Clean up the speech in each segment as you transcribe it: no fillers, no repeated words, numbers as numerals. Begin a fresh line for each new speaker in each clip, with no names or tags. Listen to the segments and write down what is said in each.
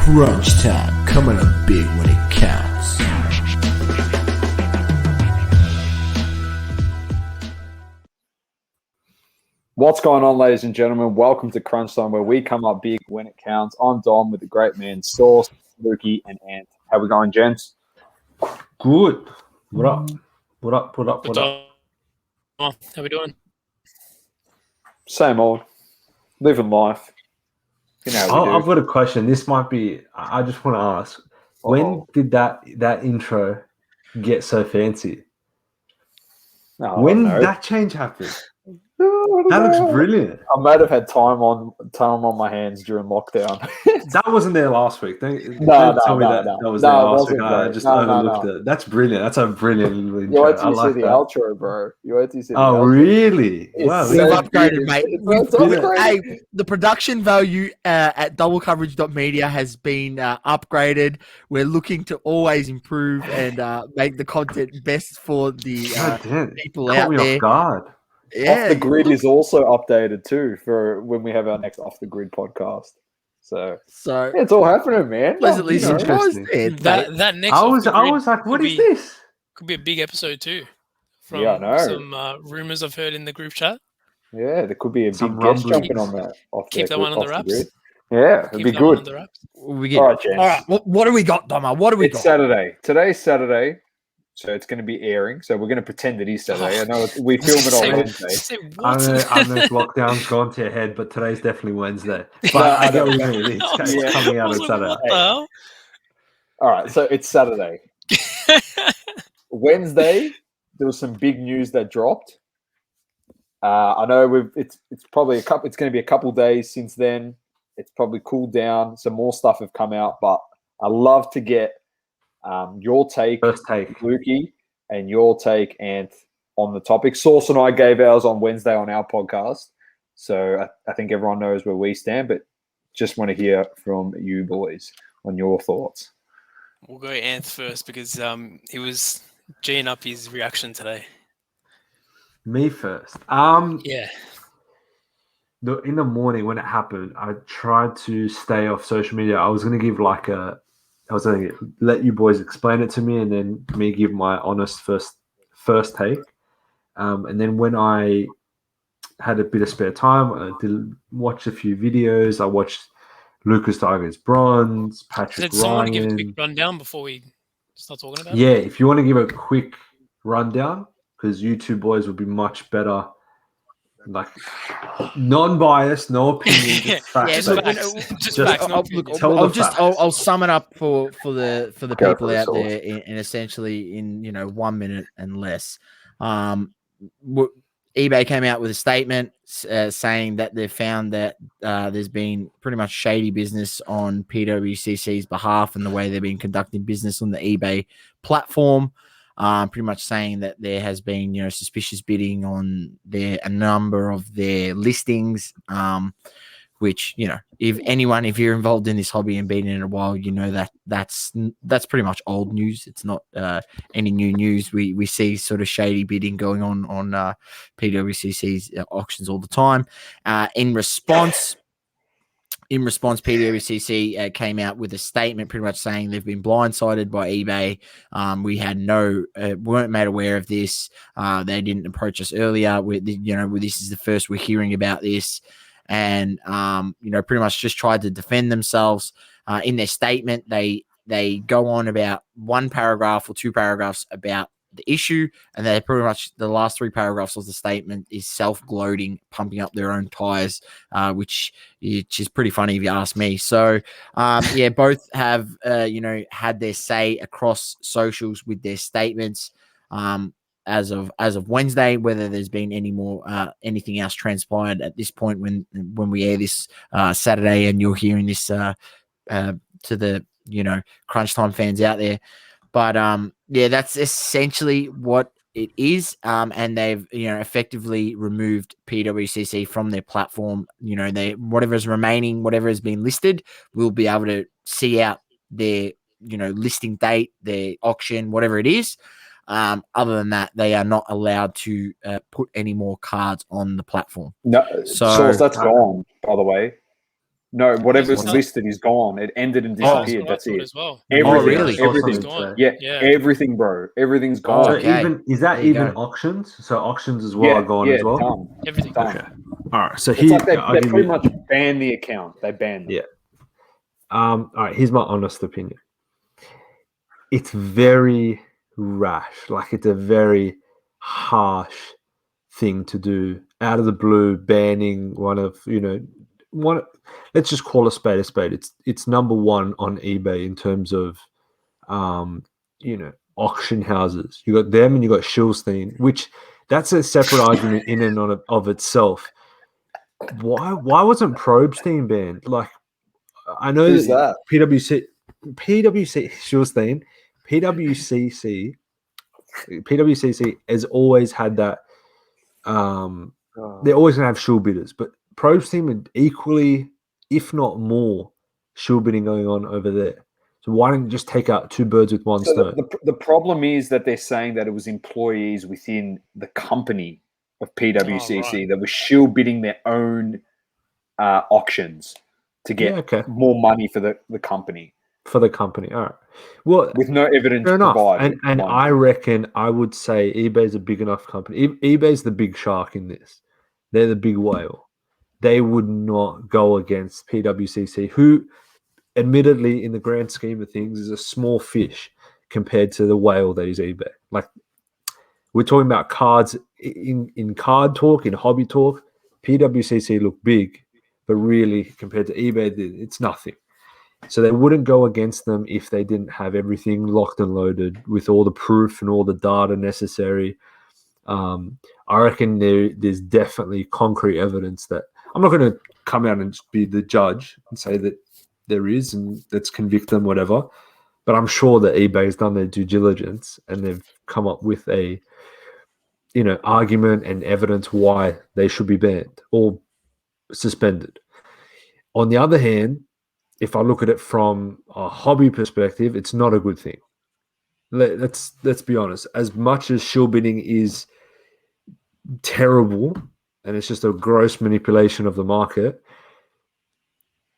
Crunch time, coming up big when it counts.
What's going on, ladies and gentlemen? Welcome to Crunch Time, where we come up big when it counts. I'm Dom with the great man Sauce, Lukey, and Ant. How we going, gents?
Good. What up? What up? What up? What up?
How we doing?
Same old. Living life. You know how we do.
I've got a question. This might be. I just want to ask. When did that intro get so fancy? When did that change happen? That looks brilliant.
I might have had time on my hands during lockdown.
That wasn't there last week. Don't tell me that was there last week. I just overlooked it. That's brilliant. That's a brilliant intro.
You wait till you see the outro, bro. You wait till you see the outro.
Oh, really? Wow.
We've upgraded, mate.
Hey,
the production value at Coverage.Media has been upgraded. We're looking to always improve and make the content best for the people out
there. Off guard.
Yeah,
Off the Grid is also updated too for when we have our next Off the Grid podcast. So yeah, it's all happening, man.
Pleasantly surprised.
That next.
I was like, what is this?
Could be a big episode too. From some rumors I've heard in the group chat.
Yeah, there could be a big guest jumping on that.
Keep that one on the wraps.
Yeah, it'd be good.
All right, gents. All right, what do we got, Doma? What do we got?
It's Saturday. Today's Saturday. So it's going to be airing. So we're going to pretend it is Saturday. I know we film it on Wednesday.
I know lockdown's gone to your head, but today's definitely Wednesday. But I get what you mean. It's coming out on Saturday.
All right, so it's Saturday. Wednesday, there was some big news that dropped. I know it's probably it's going to be a couple days since then. It's probably cooled down. Some more stuff have come out, but I love to get your
first take,
Lukey, and your take, Ant, on the topic. Sauce and I gave ours on Wednesday on our podcast, so I think everyone knows where we stand, but just want to hear from you boys on your thoughts.
We'll go Ant first because he was G'ing up his reaction today.
Me first.
Yeah.
In the morning when it happened, I tried to stay off social media. I was going to give I was going to let you boys explain it to me and then me give my honest first take. And then when I had a bit of spare time, I did watch a few videos. I watched Lucas Tigers Bronze, Patrick
Did someone
Ryan.
give a quick rundown before we start talking about it?
Yeah, if you want to give a quick rundown, because you two boys would be much better. Like non-biased, no opinion, just facts.
I'll sum it up for the people out there in essentially in 1 minute and less. eBay came out with a statement saying that they found that there's been pretty much shady business on PWCC's behalf and the way they've been conducting business on the eBay platform. Pretty much saying that there has been, suspicious bidding on a number of their listings, which, if you're involved in this hobby and been in it a while, that's pretty much old news. It's not any new news. We see sort of shady bidding going on PWCC's auctions all the time. In response, PWCC came out with a statement pretty much saying they've been blindsided by eBay. We had weren't made aware of this. They didn't approach us earlier. This is the first we're hearing about this. And, pretty much just tried to defend themselves. In their statement, they go on about one paragraph or two paragraphs about the issue, and they're pretty much the last three paragraphs of the statement is self-gloating, pumping up their own tires, which is pretty funny if you ask me. So, both have had their say across socials with their statements as of Wednesday. Whether there's been any more anything else transpired at this point when we air this Saturday, and you're hearing this to the Crunch Time fans out there. But that's essentially what it is. And they've effectively removed PWCC from their platform. Whatever is remaining, whatever has been listed, we'll be able to see out their listing date, their auction, whatever it is. Other than that, they are not allowed to put any more cards on the platform.
No, so that's gone, by the way. No, whatever's
That's-
listed is gone. It ended and
Yeah,
disappeared.
that's
That's
what I thought
it.
as well.
Everything,
really?
everything.
It's gone.
Yeah,
Yeah.
everything, bro. Everything's gone.
So
Okay.
even is that
There you
even
go.
auctions? So auctions as well
yeah,
are gone
yeah,
as well.
done.
Everything.
Done.
Okay. All right. So
It's
here
like they
I'll give
pretty
you.
much banned the account. They banned them.
Yeah. All right. Here's my honest opinion. It's very rash. Like it's a very harsh thing to do out of the blue, banning one of one. Let's just call a spade a spade. It's number one on eBay in terms of auction houses. You got them and you got Schilstein, which that's a separate argument in and of itself. Why wasn't Probstein banned? Like I know
Who's that?
PWC Schilstein, PWCC has always had that. They're always gonna have shill bidders, but Probstein would equally, if not more, shill bidding going on over there. So why don't you just take out two birds with one
So
stone?
the problem is that they're saying that it was employees within the company of PWCC that were shill bidding their own auctions to get more money for the company.
For the company, all right. Well,
with no evidence
fair enough.
provided.
And I reckon I would say eBay's a big enough company. eBay's the big shark in this. They're the big whale. They would not go against PWCC, who admittedly, in the grand scheme of things, is a small fish compared to the whale that is eBay. Like we're talking about cards in card talk, in hobby talk. PWCC look big, but really compared to eBay, it's nothing. So they wouldn't go against them if they didn't have everything locked and loaded with all the proof and all the data necessary. I reckon there's definitely concrete evidence that I'm not going to come out and just be the judge and say that there is and let's convict them, whatever. But I'm sure that eBay has done their due diligence and they've come up with a argument and evidence why they should be banned or suspended. On the other hand, if I look at it from a hobby perspective, it's not a good thing. Let's be honest. As much as shill bidding is terrible and it's just a gross manipulation of the market,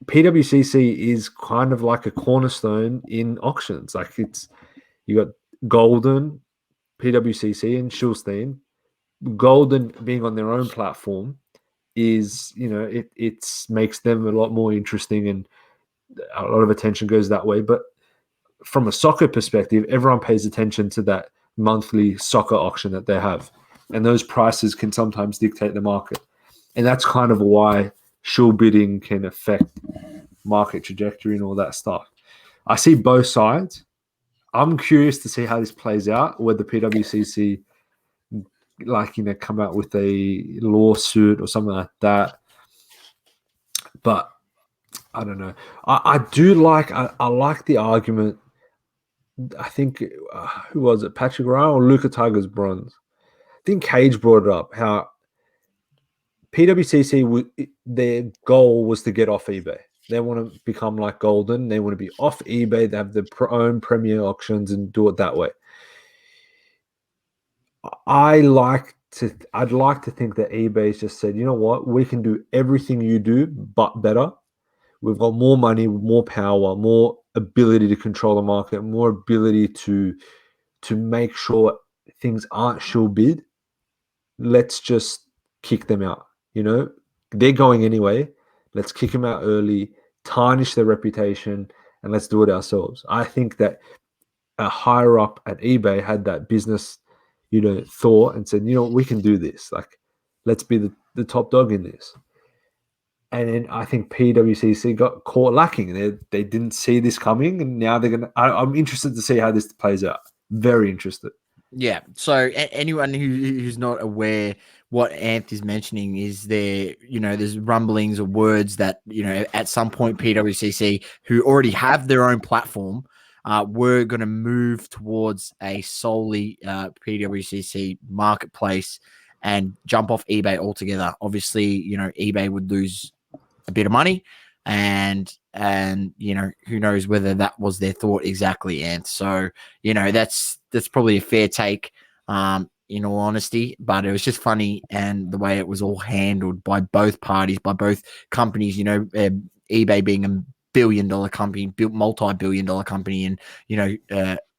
PWCC is kind of like a cornerstone in auctions. Like you got Golden, PWCC, and Schilstein. Golden being on their own platform is, it makes them a lot more interesting and a lot of attention goes that way. But from a soccer perspective, everyone pays attention to that monthly soccer auction that they have. And those prices can sometimes dictate the market. And that's kind of why shill bidding can affect market trajectory and all that stuff. I see both sides. I'm curious to see how this plays out, whether PWCC come out with a lawsuit or something like that. But I don't know. I do like the argument. I think who was it, Patrick Ryan or Luca Tigers Bronze? I think Cage brought it up how PWCC their goal was to get off eBay. They want to become like Golden. They want to be off eBay. They have their own premier auctions and do it that way. I'd like to think that eBay's just said, you know what, we can do everything you do, but better. We've got more money, more power, more ability to control the market, more ability to make sure things aren't shill bid. Let's just kick them out. They're going anyway. Let's kick them out early, tarnish their reputation, and let's do it ourselves. I think that a higher up at eBay had that business, thought and said, we can do this. Like, let's be the top dog in this. And then I think PWCC got caught lacking. They didn't see this coming, and now they're gonna. I'm interested to see how this plays out. Very interested.
Yeah. So anyone who's not aware what Anth is mentioning is there's rumblings or words that at some point PWCC, who already have their own platform, were going to move towards a solely PWCC marketplace and jump off eBay altogether. Obviously, eBay would lose a bit of money, and who knows whether that was their thought exactly. And so that's probably a fair take, in all honesty, but it was just funny, and the way it was all handled by both parties, by both companies. eBay being a billion-dollar company, multi-billion-dollar company, and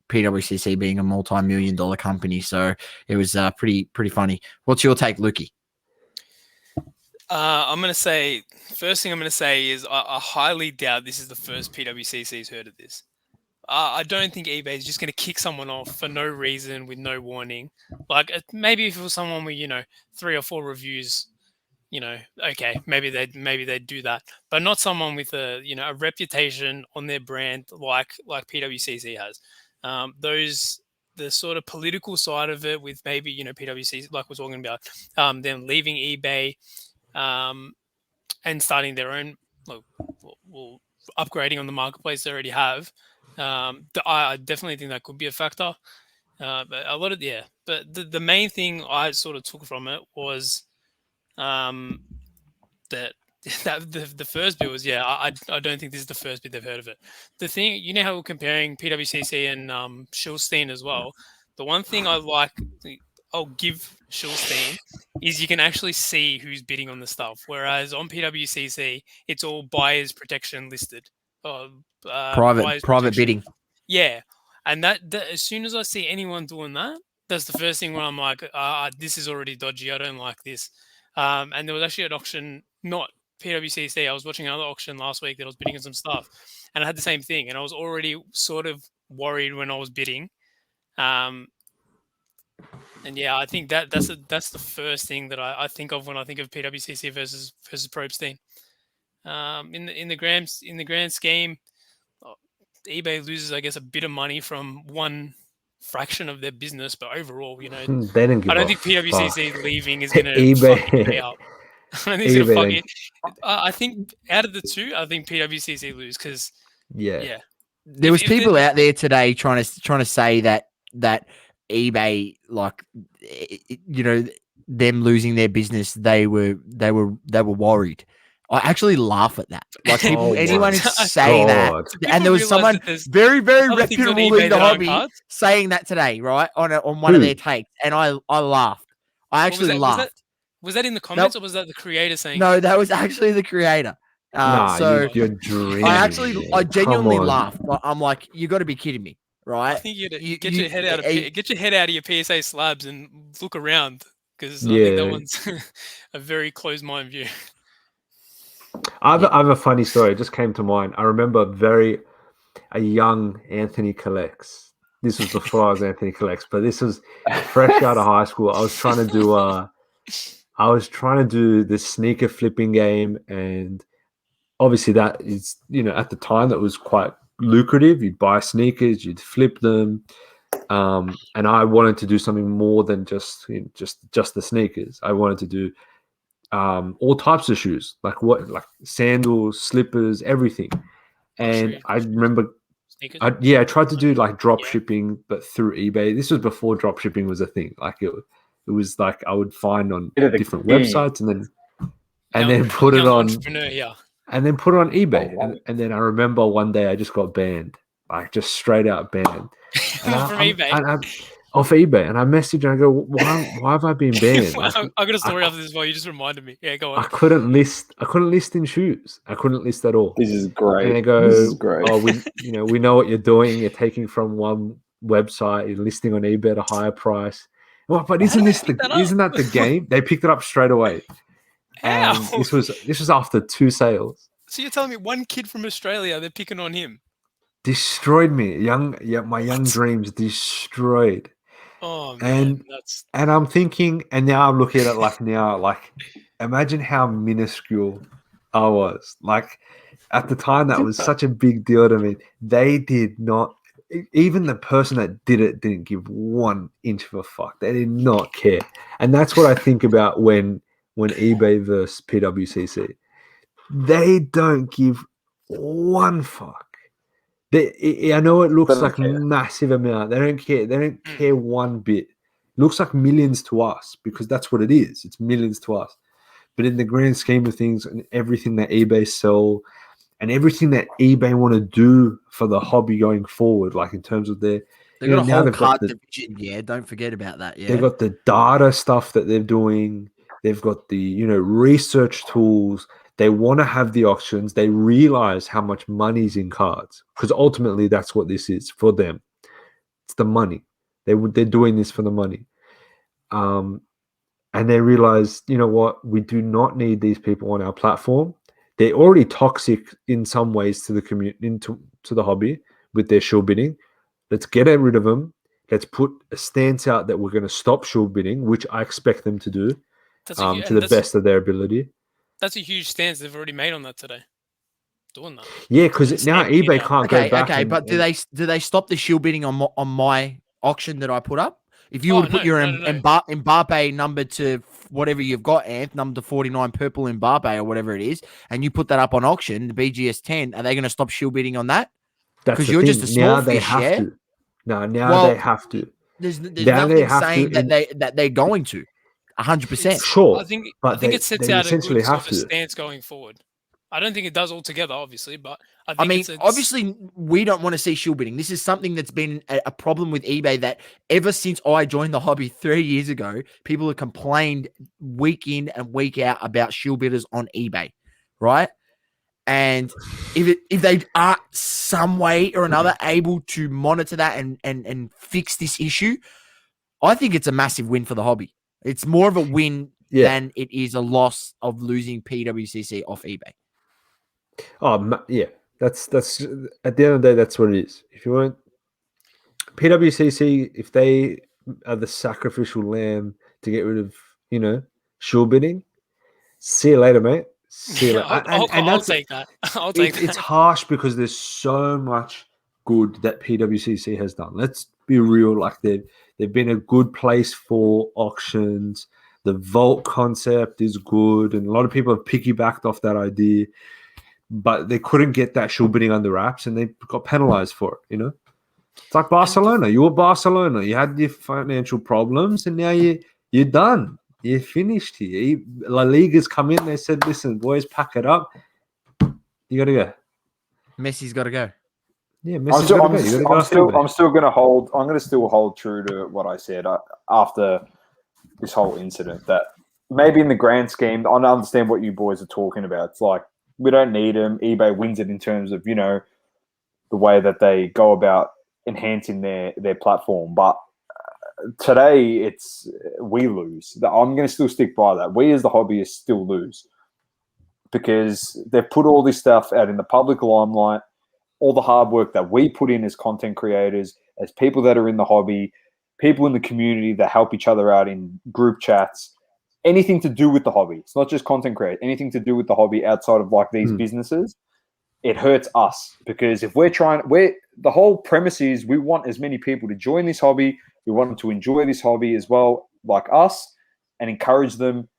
PWCC being a multi-million-dollar company. So it was pretty funny. What's your take, Lukey?
I'm going to say, first thing I'm going to say is I highly doubt this is the first PWCC's heard of this. I don't think eBay is just going to kick someone off for no reason with no warning. Like maybe if it was someone with 3 or 4 reviews, okay, maybe they'd do that, but not someone with a a reputation on their brand like PWCC has. The sort of political side of it with maybe PWCC, like we're talking about, them leaving eBay, and starting their own, well, upgrading on the marketplace they already have. I definitely think that could be a factor. But a lot of but the main thing I sort of took from it was that the first bit was I don't think this is the first bit they've heard of it. The thing, how we're comparing PWCC and Schulstein as well. The one thing I'll give Schulstein is you can actually see who's bidding on the stuff, whereas on PWCC it's all buyers protection listed.
Private bidding.
Yeah, and that as soon as I see anyone doing that, that's the first thing where I'm like, this is already dodgy. I don't like this. And there was actually an auction, not PWCC. I was watching another auction last week that I was bidding on some stuff, and I had the same thing. And I was already sort of worried when I was bidding. And I think that's the first thing that I think of when I think of PWCC versus Probstein. In the grand scheme, eBay loses, I guess, a bit of money from one fraction of their business, but overall,
they didn't give
I don't think PWCC
fuck.
leaving is going to
eBay.
fuck it up. I don't think it's going to fuck it. I think out of the two, I think PWCC lose because
there was people out there today trying to say that eBay, like, them losing their business, they were worried. I actually laugh at that. Like anyone who's saying that, and there was someone very, very reputable in the hobby saying that today, right, on one of their takes, and I laughed. I actually laughed.
Was that in the comments or was that the creator saying?
No, that was actually the creator.
You're dreaming.
I genuinely laughed. I'm like, you got to be kidding me, right?
I think you get your head out of your PSA slabs and look around because I think that one's a very closed mind view.
I have a funny story. It just came to mind. I remember a young Anthony Collects. This was before I was Anthony Collects, but this was fresh out of high school. I was trying to do this sneaker flipping game, and obviously that is, at the time that was quite lucrative. You'd buy sneakers, you'd flip them, and I wanted to do something more than just the sneakers. I wanted to do all types of shoes, like sandals, slippers, everything. And I remember, I tried to do like drop shipping, but through eBay. This was before drop shipping was a thing. Like it was like I would find on different websites and then put it on, and then put it on eBay. And then I remember one day I just got banned, like just straight out banned.
From eBay.
Off eBay, and I messaged and I go, why have I been banned?
I got a story after this as well. You just reminded me. Yeah, go on.
I couldn't list in shoes. I couldn't list at all.
This is great.
And they go,
this is great.
Oh, we know what you're doing. You're taking from one website, you're listing on eBay at a higher price. Well, but isn't that the game? They picked it up straight away.
How?
And this was after 2 sales.
So you're telling me one kid from Australia, they're picking on him?
Destroyed me. My young dreams destroyed.
Oh man,
and I'm thinking, and now I'm looking at it like imagine how minuscule I was. Like at the time, that was such a big deal to me. They did not, even the person that did it didn't give 1 inch of a fuck. They did not care. And that's what I think about when eBay versus PWCC. They don't give 1 fuck. I know it looks like a massive amount. They don't care. They don't care 1 bit. It looks like millions to us because that's what it is. It's millions to us. But in the grand scheme of things, and everything that eBay sell, and everything that eBay want to do for the hobby going forward, like in terms of their,
they've got a whole card division. Yeah, don't forget about that. Yeah,
they've got the data stuff that they're doing. They've got the research tools. They want to have the auctions. They realize how much money's in cards, because ultimately that's what this is for them. It's the money. They're doing this for the money. And they realize, you know what? We do not need these people on our platform. They're already toxic in some ways to the community, to the hobby with their shield bidding. Let's get rid of them. Let's put a stance out that we're going to stop shield bidding, which I expect them to do to the best of their ability.
That's a huge stance they've already made on that today. Doing that.
Yeah, because now eBay can't go back.
Okay, but do they stop the shield bidding on my auction that I put up? If you would put your Mbappe number to whatever you've got, Anth, number to 49 purple Mbappe or whatever it is, and you put that up on auction, the BGS 10, are they going to stop shield bidding on that? Because you're just a small fish, yeah?
No, now they have to.
There's nothing saying that they're going to. 100%.
Sure.
I think it sets out a good sort of stance going forward. I don't think it does altogether, obviously, but I mean,
obviously, we don't want to see shield bidding. This is something that's been a problem with eBay that ever since I joined the hobby 3 years ago, people have complained week in and week out about shield bidders on eBay, right? And if they are some way or another able to monitor that and fix this issue, I think it's a massive win for the hobby. It's more of a win than it is a loss of losing PWCC off eBay.
Oh yeah, that's at the end of the day, that's what it is. If you want PWCC, if they are the sacrificial lamb to get rid of, shield bidding, see you later, mate. See you later.
I'll take that. I'll take that.
It's harsh because there's so much good that PWCC has done. Let's be real. Like they've been a good place for auctions. The vault concept is good, and a lot of people have piggybacked off that idea. But they couldn't get that shield bidding under wraps, and they got penalized for it. It's like Barcelona. You were Barcelona. You had your financial problems, and now you're done. You're finished here. La Liga's come in. They said, "Listen, boys, pack it up. You got to go."
Messi's got to go.
Yeah, Messi's got to go.
I'm still going to hold. I'm going to still hold true to what I said after this whole incident. That maybe in the grand scheme, I understand what you boys are talking about. It's like, we don't need them. eBay wins it in terms of, the way that they go about enhancing their platform. But today, we lose. I'm going to still stick by that. We as the hobbyists still lose because they've put all this stuff out in the public limelight, all the hard work that we put in as content creators, as people that are in the hobby, people in the community that help each other out in group chats, anything to do with the hobby. It's not just content create, anything to do with the hobby outside of like these businesses, it hurts us because if the whole premise is we want as many people to join this hobby. We want them to enjoy this hobby as well, like us, and encourage them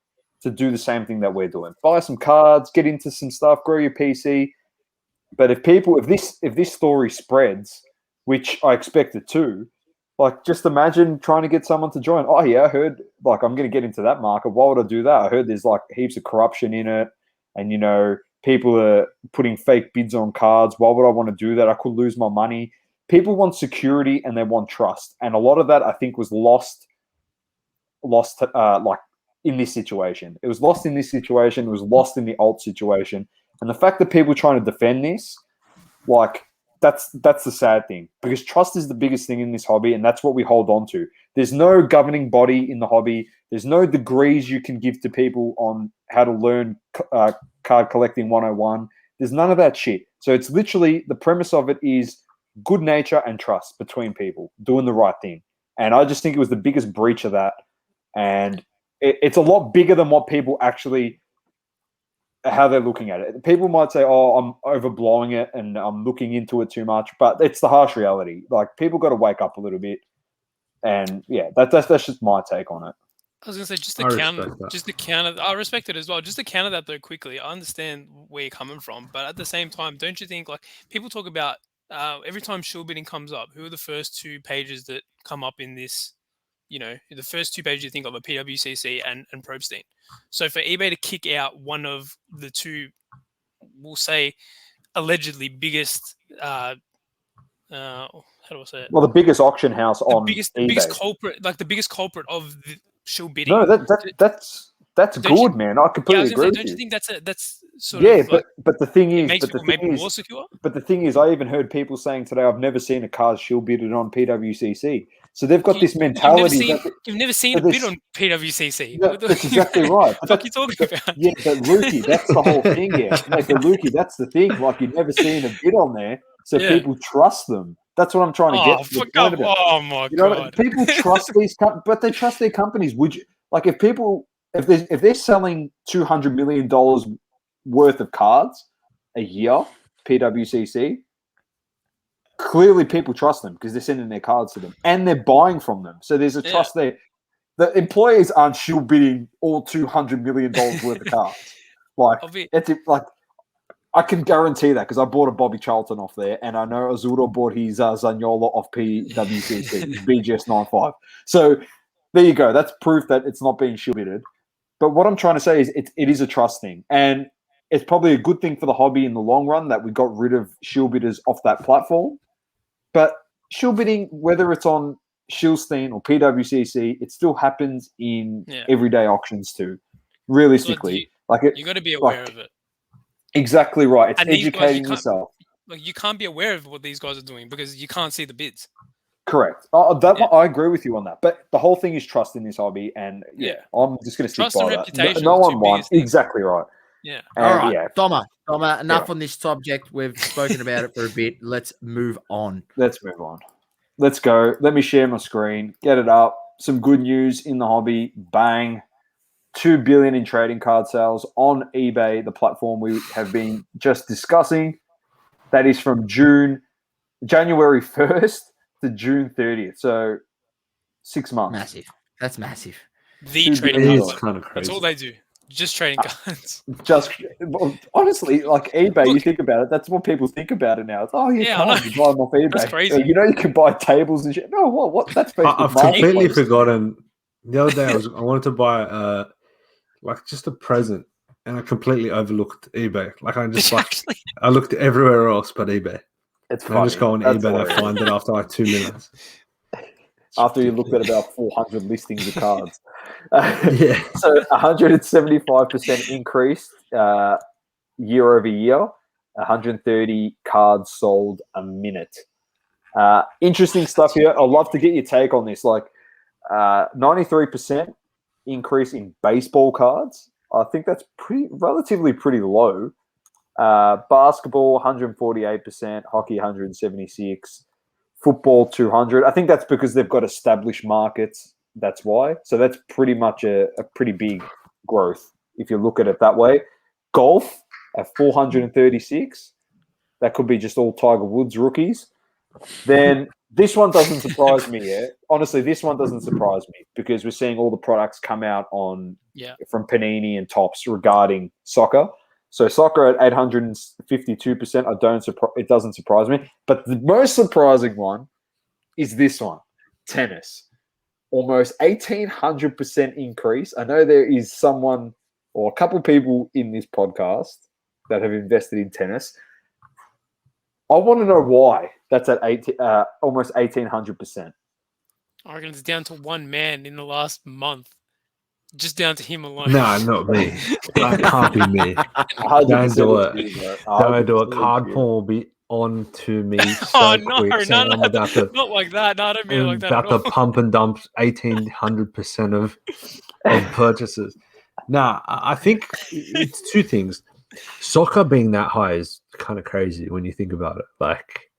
to do the same thing that we're doing. Buy some cards, get into some stuff, grow your PC. But if this story spreads, which I expect it to, like, just imagine trying to get someone to join. Oh, yeah, I heard, like, I'm going to get into that market. Why would I do that? I heard there's, like, heaps of corruption in it. And, people are putting fake bids on cards. Why would I want to do that? I could lose my money. People want security and they want trust. And a lot of that, I think, was lost, like, in this situation. It was lost in this situation. It was lost in the alt situation. And the fact that people are trying to defend this, like, that's the sad thing, because trust is the biggest thing in this hobby, and that's what we hold on to. There's no governing body in the hobby. There's no degrees you can give to people on how to learn card collecting 101. There's none of that shit. So it's literally, the premise of it is good nature and trust between people doing the right thing. And I just think it was the biggest breach of that. And it's a lot bigger than what people actually, how they're looking at it. People might say, oh, I'm overblowing it and I'm looking into it too much, but it's the harsh reality. Like, people got to wake up a little bit. And yeah, that's just my take on it.
I was going to say, just to counter, I respect it as well. Just to counter that though quickly, I understand where you're coming from, but at the same time, don't you think, like, people talk about every time shield bidding comes up, who are the first two pages that come up in this? The first two pages you think of are PWCC and Probstein. So for eBay to kick out one of the two, we'll say, allegedly biggest, how do I say it?
Well, the biggest auction house on eBay.
The biggest culprit of the shield bidding.
No, that's good, man. I completely agree.
Don't you think that's sort of like
but the thing
it
is,
makes
but the
people maybe
thing
more
is,
secure.
but the thing is, I even heard people saying today, I've never seen a card shield bidded on PWCC. So they've got this mentality.
You've never seen a
that
bid on PWCC.
No, that's exactly right.
What the fuck are you talking about?
Yeah, but Lukey, that's the whole thing. Yeah, like the Lukey, that's the thing. Like you've never seen a bid on there, so
Yeah.
people trust them. That's what I'm trying to get to the
fuck
point
up.
about.
Oh my
You know,
god.
people trust these, but they trust their companies. Would you like if they're selling $200 million worth of cards a year, PWCC? Clearly, people trust them because they're sending their cards to them and they're buying from them. So there's a trust there. The employees aren't shield bidding all $200 million worth of cards. Like I can guarantee that because I bought a Bobby Charlton off there, and I know Azuro bought his Zaniolo off PWCC, BGS 95. So there you go. That's proof that it's not being shield bidded. But what I'm trying to say is it is a trust thing, and it's probably a good thing for the hobby in the long run that we got rid of shield bidders off that platform. But shield bidding, whether it's on Shieldstein or PWCC, it still happens in everyday auctions too. Realistically,
you got to be aware of it.
Exactly right. It's
and
educating yourself.
Like you can't be aware of what these guys are doing because you can't see the bids.
Correct. I agree with you on that. But the whole thing is trust in this hobby, and I'm just going to stick by that.
Reputation
no one won. Exactly right.
Yeah.
All right, Doma, enough on this subject. We've spoken about it for a bit. Let's move on.
Let's go. Let me share my screen. Get it up. Some good news in the hobby. Bang. 2 billion in trading card sales on eBay, the platform we have been just discussing. That is from January 1st to June 30th. So 6 months.
Massive. That's massive.
The trading cards.
Kind of crazy.
That's all they do. Just trading cards.
Honestly, like eBay, you think about it, that's what people think about it now. It's, you buy them off eBay.
That's crazy.
You can buy tables and shit. No, what? That's Facebook.
I've completely forgotten. The other day, I wanted to buy just a present, and I completely overlooked eBay. Like I looked everywhere else but eBay.
It's funny.
I just go on eBay and I find it after like 2 minutes.
After you looked at about 400 listings of cards. So 175% increase year over year, 130 cards sold a minute. Interesting stuff here. I'd love to get your take on this. Like 93% increase in baseball cards. I think that's relatively pretty low. Basketball 148%, hockey 176%. Football 200. I think that's because they've got established markets. That's why. So that's pretty much a pretty big growth if you look at it that way. Golf at 436. That could be just all Tiger Woods rookies. Then this one doesn't surprise me yet. Honestly, this one doesn't surprise me because we're seeing all the products come out from Panini and Topps regarding soccer. So soccer at 852%. It doesn't surprise me. But the most surprising one is this one, tennis. Almost 1,800% increase. I know there is someone or a couple of people in this podcast that have invested in tennis. I want to know why that's at almost 1,800%.
I reckon it's down to one man in the last month. Just down to him alone.
No, not me. That can't be me. Don't do it. Don't do it. Card porn will be on to me so quick.
No, not like that. No, I don't mean it like that.
About to pump and dump 1,800% of purchases. Nah, I think it's two things. Soccer being that high is kind of crazy when you think about it. Like,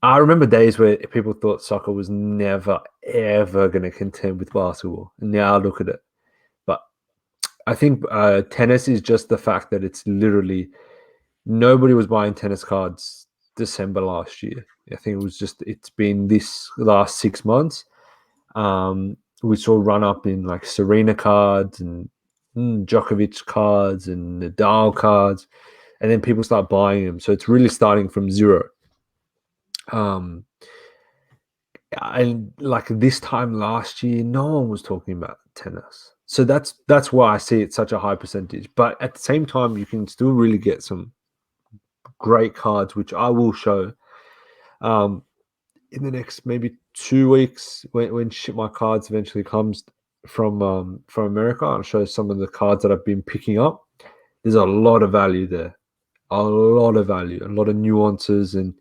I remember days where people thought soccer was never, ever going to contend with basketball. And now look at it. But I think tennis is just the fact that it's literally nobody was buying tennis cards December last year. I think it's been this last 6 months. We saw a run up in like Serena cards and Djokovic cards and Nadal cards. And then people start buying them. So it's really starting from zero. And like this time last year, no one was talking about tennis. So that's why I see it such a high percentage. But at the same time, you can still really get some great cards, which I will show in the next maybe 2 weeks when Ship My Cards eventually comes from America. I'll show some of the cards that I've been picking up. there's a lot of value there. A lot of value, a lot of nuances. And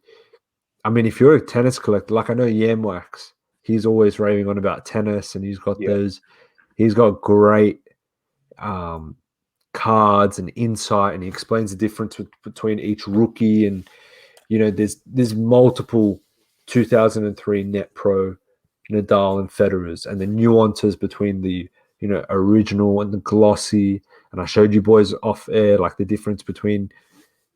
I mean, if you're a tennis collector, like I know Yamwax, he's always raving on about tennis, and he's got he's got great cards and insight, and he explains the difference between each rookie. And there's multiple 2003 net pro Nadal and Federers, and the nuances between the original and the glossy. And I showed you boys off air like the difference between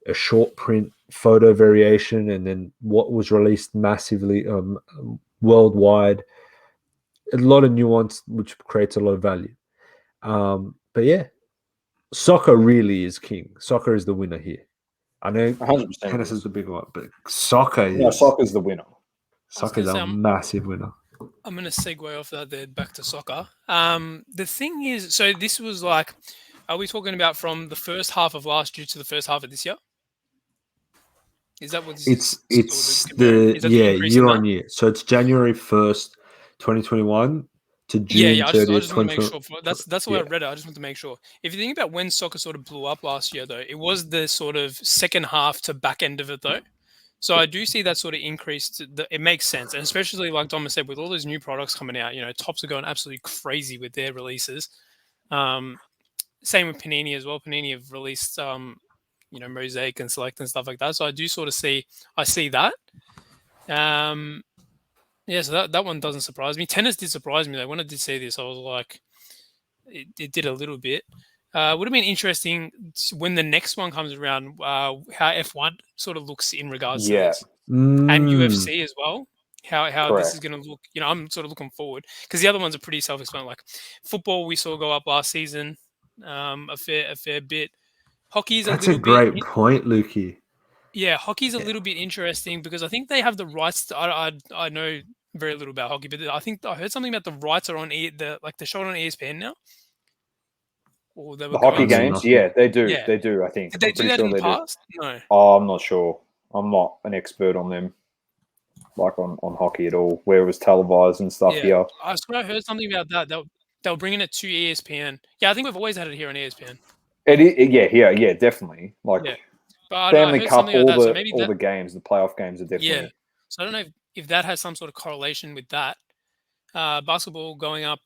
a short print photo variation and then what was released massively worldwide. A lot of nuance, which creates a lot of value. But yeah, soccer really is king. Soccer is the winner here. I know
100%
tennis is the big one, but soccer's
the winner.
Soccer's a massive winner.
I'm going to segue off that there back to soccer. The thing is, so this was like, are we talking about from the first half of last year to the first half of this year? Is that what this is?
It's the year on year. So it's January 1st, 2021 to June 30th.
I just want to make sure. That's the way I read it. I just want to make sure. If you think about when soccer sort of blew up last year, though, it was the sort of second half to back end of it, though. So I do see that sort of increase. It makes sense, and especially like Dom said, with all those new products coming out, Tops are going absolutely crazy with their releases. Same with Panini as well. Panini have released, Mosaic and Select and stuff like that. So I do sort of see that. So that one doesn't surprise me. Tennis did surprise me though. When I did see this, I was like, it did a little bit. Would have been interesting when the next one comes around, how F1 sort of looks in regards to this. And UFC as well, how this is going to look. I'm sort of looking forward because the other ones are pretty self-explanatory. Like football, we saw go up last season a fair bit. Hockey's
That's a great point, Lukey.
Yeah, hockey's a little bit interesting because I think they have the rights. I know very little about hockey, but I think I heard something about the rights are on they're showing on ESPN now. Or the
hockey games, they do.
Yeah.
They do. I think.
Did they do that in the past? No.
Oh, I'm not sure. I'm not an expert on them, like on hockey at all, where it was televised and stuff. Yeah.
I swear I heard something about that. They were bringing it to ESPN. Yeah, I think we've always had it here on ESPN.
Yeah, definitely. Like
but
Family Cup,
all
the games, the playoff games are definitely.
Yeah. So I don't know if that has some sort of correlation with that. Basketball going up.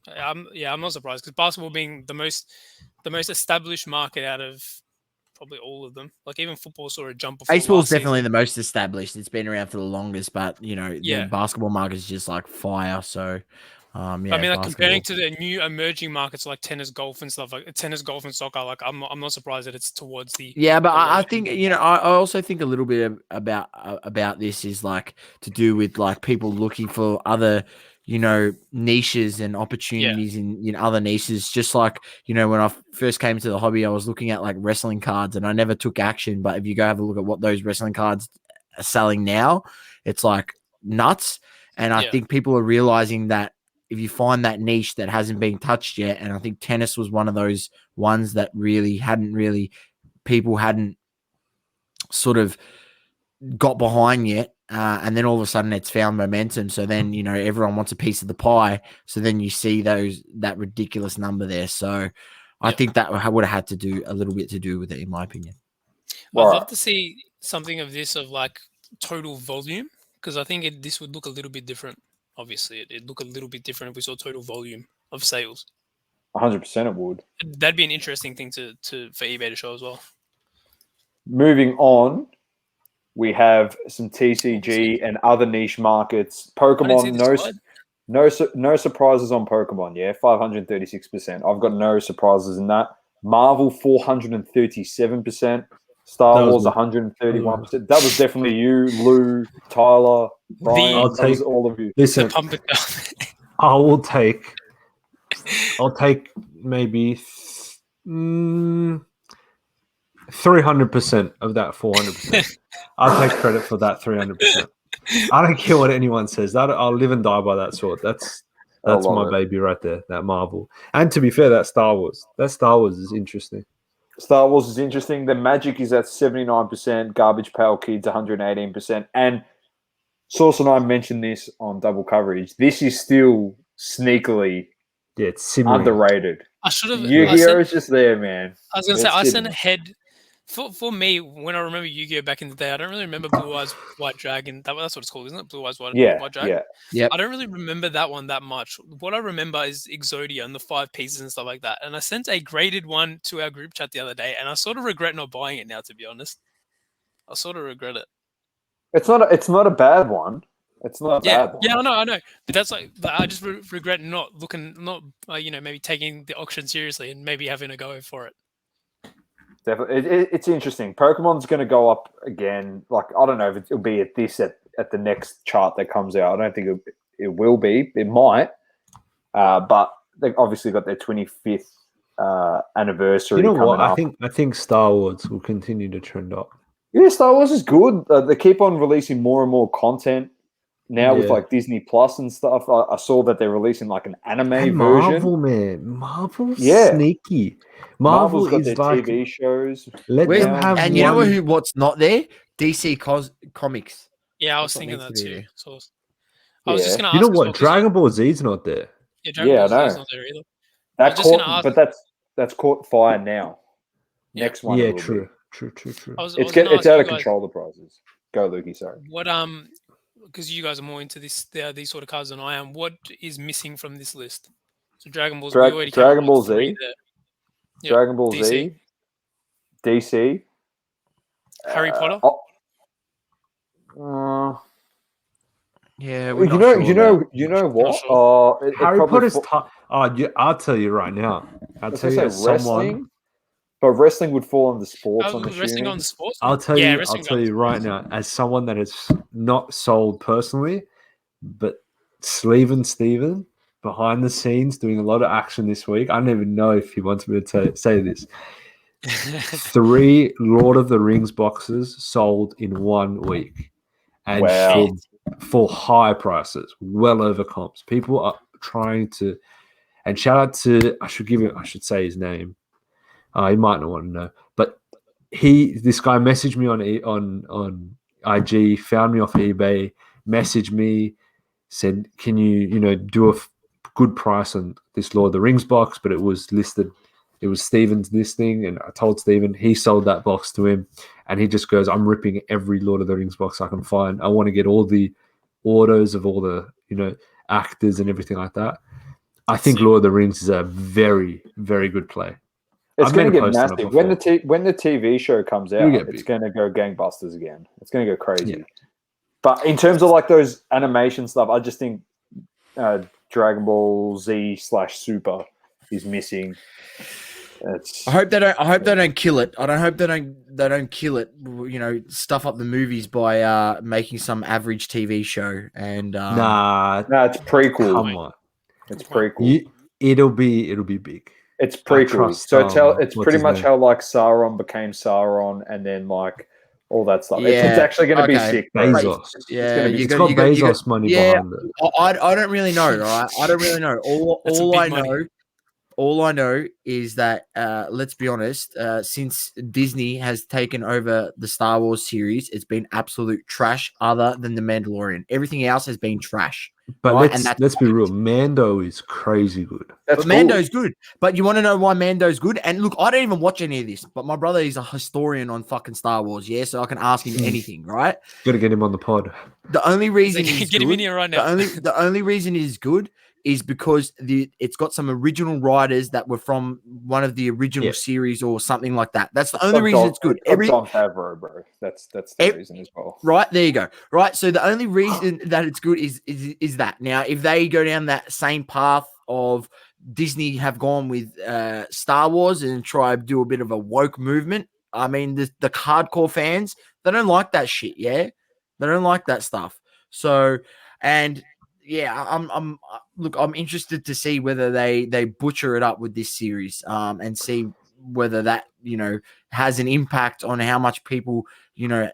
I'm not surprised because basketball being the most established market out of probably all of them. Like even football saw a jump.
Baseball's definitely the most established. It's been around for the longest, but the basketball market is just like fire. So, I mean, like comparing to the new emerging markets like tennis, golf, and stuff like tennis, golf, and soccer. Like I'm not surprised that it's towards the. Yeah, but I think I also think a little bit about this is like to do with like people looking for other niches and opportunities in other niches. Just like, when I first came to the hobby, I was looking at like wrestling cards and I never took action. But if you go have a look at what those wrestling cards are selling now, it's like nuts. And I think people are realizing that if you find that niche that hasn't been touched yet, and I think tennis was one of those ones that people hadn't sort of got behind yet. And then all of a sudden it's found momentum. So then, everyone wants a piece of the pie. So then you see that ridiculous number there. So I think that would have had to do a little bit to do with it, in my opinion.
I'd love to see something of this of like total volume, because I think this would look a little bit different. Obviously, it'd look a little bit different if we saw total volume of sales.
100% it would.
That'd be an interesting thing for eBay to show as well.
Moving on, we have some TCG and other niche markets. Pokemon, no surprises on Pokemon. Yeah, 536%. I've got no surprises in that. Marvel, 437%. Star Wars, 131%. That was definitely you, Lou, Tyler, Brian.
I'll take
all of you.
Listen, I'll take maybe 300% of that 400%. I'll take credit for that 300%. I don't care what anyone says. I'll live and die by that sword. That's my baby right there, that Marvel. And to be fair, that Star Wars. That Star Wars is interesting.
Star Wars is interesting. The Magic is at 79%. Garbage Pail Kids, 118%. And Source and I mentioned this on Double Coverage. This is still sneakily
Yeah, it's simmering.
Underrated.
I should have.
Yu-Gi-Oh is just there, man.
I was gonna say
It's
I sent
sitting.
ahead. For me, when I remember Yu-Gi-Oh back in the day, I don't really remember Blue Eyes White Dragon. That's what it's called, isn't it? Blue Eyes White Dragon.
Yeah.
Yep.
I don't really remember that one that much. What I remember is Exodia and the 5 pieces and stuff like that. And I sent a graded one to our group chat the other day, and I sort of regret not buying it now. To be honest, I sort of regret it.
It's not a bad one. It's not a bad one.
Yeah, I know. But that's like, I just regret not maybe taking the auction seriously and maybe having a go for it.
Definitely, it's interesting. Pokemon's going to go up again. Like, I don't know if it'll be at the next chart that comes out. I don't think it will be. It might, but they've obviously got their 25th anniversary.
You know what?
Coming up.
I think Star Wars will continue to trend up.
Yeah, Star Wars is good. They keep on releasing more and more content now with like Disney Plus and stuff. I saw that they're releasing like an anime version.
Marvel, man, Marvel's sneaky.
Marvel's got
is
their
like
TV shows.
let them have
And you know what's not there? DC Comics.
Yeah, I was
That's what
thinking
needs
that
to be
too.
there.
So I was just gonna ask.
You know
as
what?
well, 'cause
Dragon Ball Z's not there.
Dragon
Yeah,
Ball
I
Z is
know.
not there either.
That
was just gonna
caught,
ask-
but that's caught fire now.
Yeah.
Next one,
Yeah,
it will
true.
be.
It's
It's out of control. The prices. Go, Lukey. Sorry.
What because you guys are more into these sort of cards than I am. What is missing from this list? So Dragon Ball Z. we already came up
Dragon
with
Ball
3
Z.
there. Yep.
Dragon Ball
DC.
Z. DC.
Harry Potter.
Yeah,
You know what?
sure.
Harry Potter's I'll tell you right now. I'll tell you as
wrestling, but wrestling would fall under sports. I'm
Wrestling
assuming.
on the sports.
I'll tell
Yeah,
you. I'll
wrestling
tell
on
you
the
right
sports.
now, as someone that is not sold personally, but Steven behind the scenes doing a lot of action this week. I don't even know if he wants me to say this. 3 Lord of the Rings boxes sold in 1 week, and
Wow.
for high prices, well over comps. People are trying to, and shout out to I should say his name. He might not want to know, but this guy messaged me on IG, found me off eBay, messaged me, said, "Can you do a good price on this Lord of the Rings box?" But it was listed. It was Steven's listing, and I told Steven. He sold that box to him, and he just goes, "I'm ripping every Lord of the Rings box I can find. I want to get all the orders of all the actors and everything like that." I think Lord of the Rings is a very, very good play.
It's going to get
post on it
massive
before.
when the TV show comes out.
get
It's
big.
going to go gangbusters again. It's going to go crazy.
Yeah.
But in terms of like those animation stuff, I just think Dragon Ball Z /Super is missing.
I hope they don't kill it. I hope they don't kill it. Stuff up the movies by making some average TV show. And
Nah,
No, it's prequel.
come on.
It's prequel.
It'll be big.
It's prequel.
trust,
So it's
what's
pretty
his
much
name?
how like Sauron became Sauron, and then like all that stuff.
Yeah,
It's actually going to be
okay.
sick. Bro.
Bezos.
yeah,
gonna be-
It's got Bezos money
yeah.
behind it.
I don't really know, right? I don't really know.
That's a big money.
All I know is that let's be honest. Since Disney has taken over the Star Wars series, it's been absolute trash. Other than the Mandalorian, everything else has been trash.
But
right? And
let's be real. Mando is crazy good.
That's
But Mando's good. But you want to know why Mando's good? And look, I don't even watch any of this, but my brother is a historian on fucking Star Wars, yeah? So I can ask him anything, right?
Got to get him on the pod.
The only reason he's
Get him in
good,
here right now.
the only reason he's good is because it's got some original writers that were from one of the original series or something like that. That's the only reason it's good.
Don Favreau, bro. That's the reason as well.
Right, there you go. Right, so the only reason that it's good is that. Now, if they go down that same path of Disney have gone with Star Wars and try to do a bit of a woke movement, I mean, the hardcore fans, they don't like that shit, yeah? They don't like that stuff. So, and yeah, I'm interested to see whether they butcher it up with this series and see whether that, has an impact on how much people,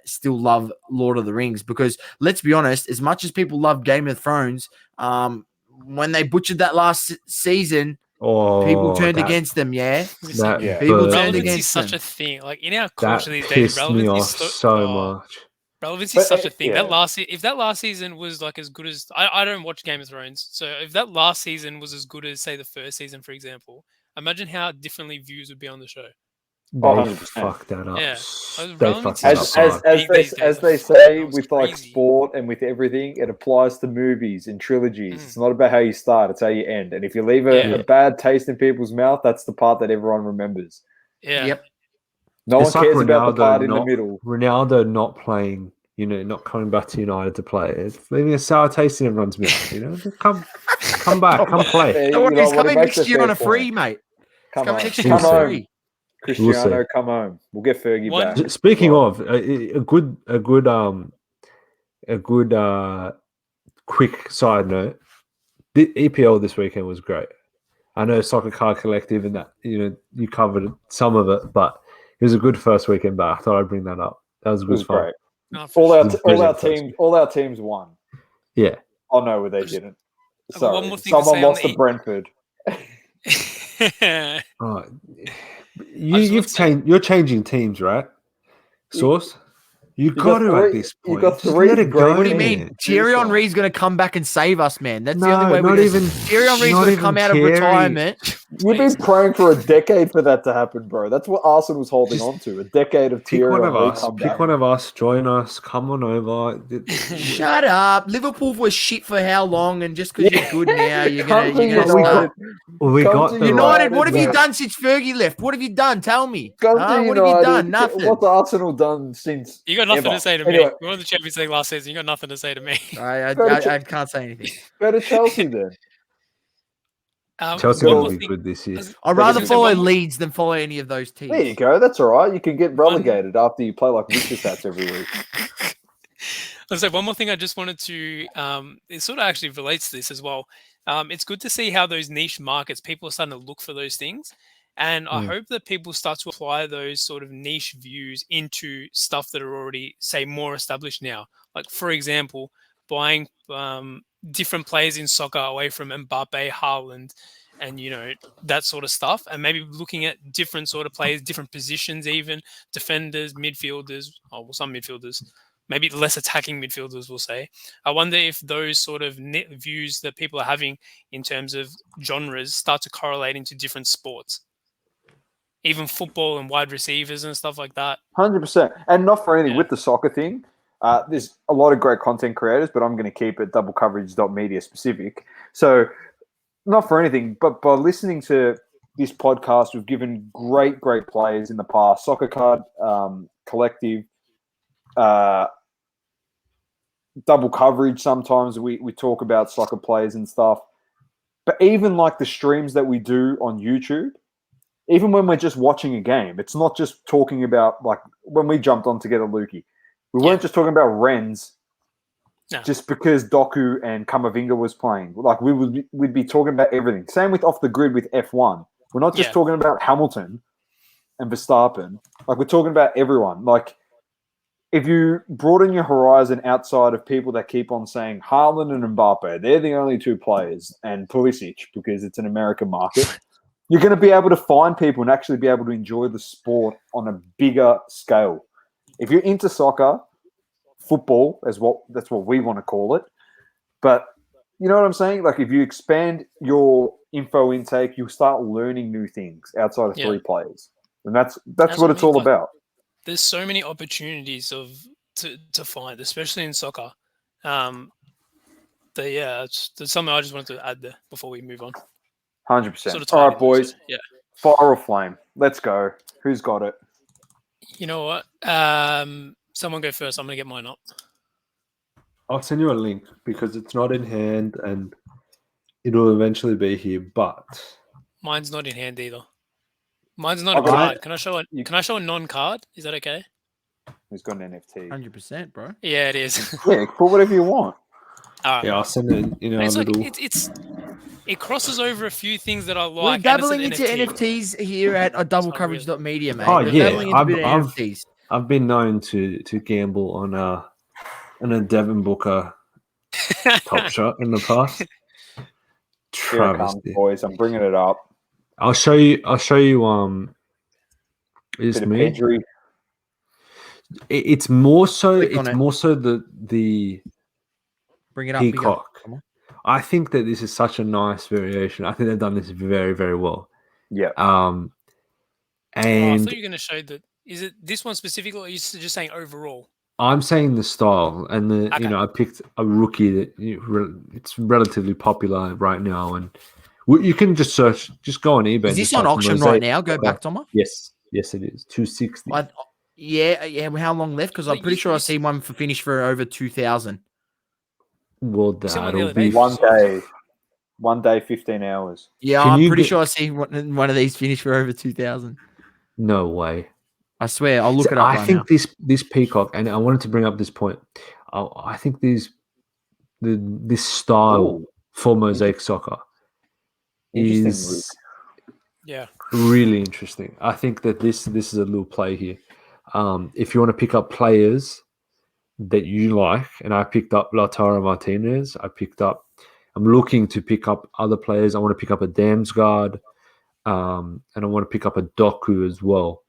still love Lord of the Rings. Because let's be honest, as much as people love Game of Thrones, when they butchered that last season, people turned against them, yeah? People turned
Relevance
against
is such
them.
a thing. Like in our
That
culture these days,
pissed me off
relevance is
so much.
Relevancy
But,
is such a thing.
yeah.
If that last season was like as good as I don't watch Game of Thrones, so if that last season was as good as say the first season, for example, imagine how differently views would be on the show.
They
100%.
fucked that up.
Yeah.
They fucked that
As
up hard.
as they say with like sport and with everything, it applies to movies and trilogies. It's not about how you start; it's how you end. And if you leave a bad taste in people's mouth, that's the part that everyone remembers.
Yeah.
Yep.
No
It's
one
like
cares about the part in the
not-
middle.
Ronaldo not playing, not coming back to United to play. It's leaving a sour taste in everyone's mouth. Just come back, come play.
Yeah,
Don't worry, he's
what, he
coming
makes
next year
fair
on a
point.
free, mate.
Come on,
Next year
come
on a
home,
free.
Cristiano, come home. We'll get Fergie
One-
back.
Speaking of a good quick side note, the EPL this weekend was great. I know Soccer Card Collective and that you covered some of it, but it was a good first weekend back. I thought I'd bring that up. That was
It
good
was
fun.
great.
No, for
All
sure.
our teams won.
Yeah.
Oh no, they didn't.
I've got one
Sorry,
more thing to
someone
say on
lost
the
to Brentford.
Oh,
just want to say-
you're changing teams, right? Source? You
got
got to
three-
at this
you
point.
got
Just
three
let it
great
go.
What do you
teams.
mean? Thierry Henry's going to come back and save us, man. That's the
No,
only way
not
we're
even-
Thierry Henry's
not
going to
even
come out of
Thierry.
retirement.
You've been praying for a decade for that to happen, bro. That's what Arsenal was holding
Just
on to. A decade of
Pick
Thierry
one of
Henry
us.
comeback.
Pick one of us. Join us. Come on over.
Shut up. Liverpool was shit for how long? And just because you're good now, you're
Come
going
to
to start.
We
Come
got
to
the
United,
right.
what have you
bro.
done since Fergie left? What have you done? Tell me.
Come to
What have you
United.
done? Nothing.
What's Arsenal done since?
You got nothing
ever?
to say to
Anyway,
me. We won the Champions League last season. You got nothing to say to me.
I can't say anything.
Go to Chelsea then.
Chelsea
Good
will
on-
be good this year.
I'd
But
rather
it's-
follow
one more-
Leeds than follow any of those teams.
There you go. That's all right. You can get relegated after you play like Vicious Hats every week.
Let's say one more thing I just wanted to it sort of actually relates to this as well. It's good to see how those niche markets, people are starting to look for those things. And I hope that people start to apply those sort of niche views into stuff that are already, say, more established now. Like, for example, buying different players in soccer away from Mbappe, Haaland, and, that sort of stuff. And maybe looking at different sort of players, different positions even, defenders, midfielders, some midfielders, maybe less attacking midfielders, we'll say. I wonder if those sort of views that people are having in terms of genres start to correlate into different sports. Even football and wide receivers and stuff like that.
100%. And not for anything,
Yeah.
with the soccer thing, there's a lot of great content creators, but I'm going to keep it Coverage.Media specific. So, not for anything, but by listening to this podcast, we've given great players in the past. Soccer Card Collective, Double Coverage. Sometimes we talk about soccer players and stuff. But even like the streams that we do on YouTube, even when we're just watching a game, it's not just talking about, like, when we jumped on together, Lukey, we weren't just talking about Rennes just because Doku and Kamavinga was playing. Like, we'd be talking about everything. Same with Off the Grid with F1. We're not just talking about Hamilton and Verstappen. Like, we're talking about everyone. Like, if you broaden your horizon outside of people that keep on saying Haaland and Mbappe, they're the only two players, and Pulisic, because it's an American market, you're going to be able to find people and actually be able to enjoy the sport on a bigger scale. If you're into soccer, football, that's what we want to call it. But you know what I'm saying? Like, if you expand your info intake, you'll start learning new things outside of three players. And that's what it's all about.
There's so many opportunities to find, especially in soccer. It's something I just wanted to add there before we move on.
100%.
Sort of
all right,
tied in,
boys.
so, yeah.
Fire or flame. Let's go. Who's got it?
You know what? Someone go first. I'm going to get mine up.
I'll send you a link because it's not in hand and it'll eventually be here. But
Mine's not in hand either. Mine's not a card. Can I show a non-card? Is that okay?
Who's got an NFT?
100%, bro.
Yeah, it is.
Yeah, put whatever you want.
All right.
yeah, I'll send it in our
It's like
little.
it crosses over a few things that I
We're
like.
dabbling
and it's
into
an NFT.
NFTs here at
not
doublecoverage.media, mate.
Oh,
We're
yeah.
dabbling into a bit of
I've-
NFTs.
I've been known to gamble on a Devin Booker top shot in the past.
Here it comes,
Travesty.
boys. I'm bringing it up.
I'll show you. Is
Bit of
me?
Pedri.
It's more so.
Click on
It's
it.
more so the
Bring it up. bigger.
peacock.
Come on.
I think that this is such a nice variation. I think they've done this very, very well.
Yeah.
Oh, I
And
thought you were going to show that. Is it this one specifically, or are you just saying overall?
I'm saying the style, and the
Okay.
I picked a rookie that it's relatively popular right now, and you can just search, just go on eBay.
Is
and
this
just
on
type
auction
Mosaic
right now? Go back,
Soccer.
Tomo.
Yes, yes, it is 260.
Yeah. How long left? Because I'm
But
pretty
you-
sure I
you-
see one for finish for over 2,000.
Well,
You sent one the
that'll
other day
be.
for-
One day, 15 hours.
Yeah,
Can
I'm
you
pretty
get-
sure I see one of these finish for over 2,000.
No way.
I swear, I'll look
So
it up
I
right
think
now.
this peacock, and I wanted to bring up this point. I think this style
Ooh,
for Mosaic Soccer
interesting,
is
Yeah.
really interesting. I think that this is a little play here. If you want to pick up players that you like, and I picked up Lautaro Martinez. I'm looking to pick up other players. I want to pick up a Damsgaard, and I want to pick up a Doku as well.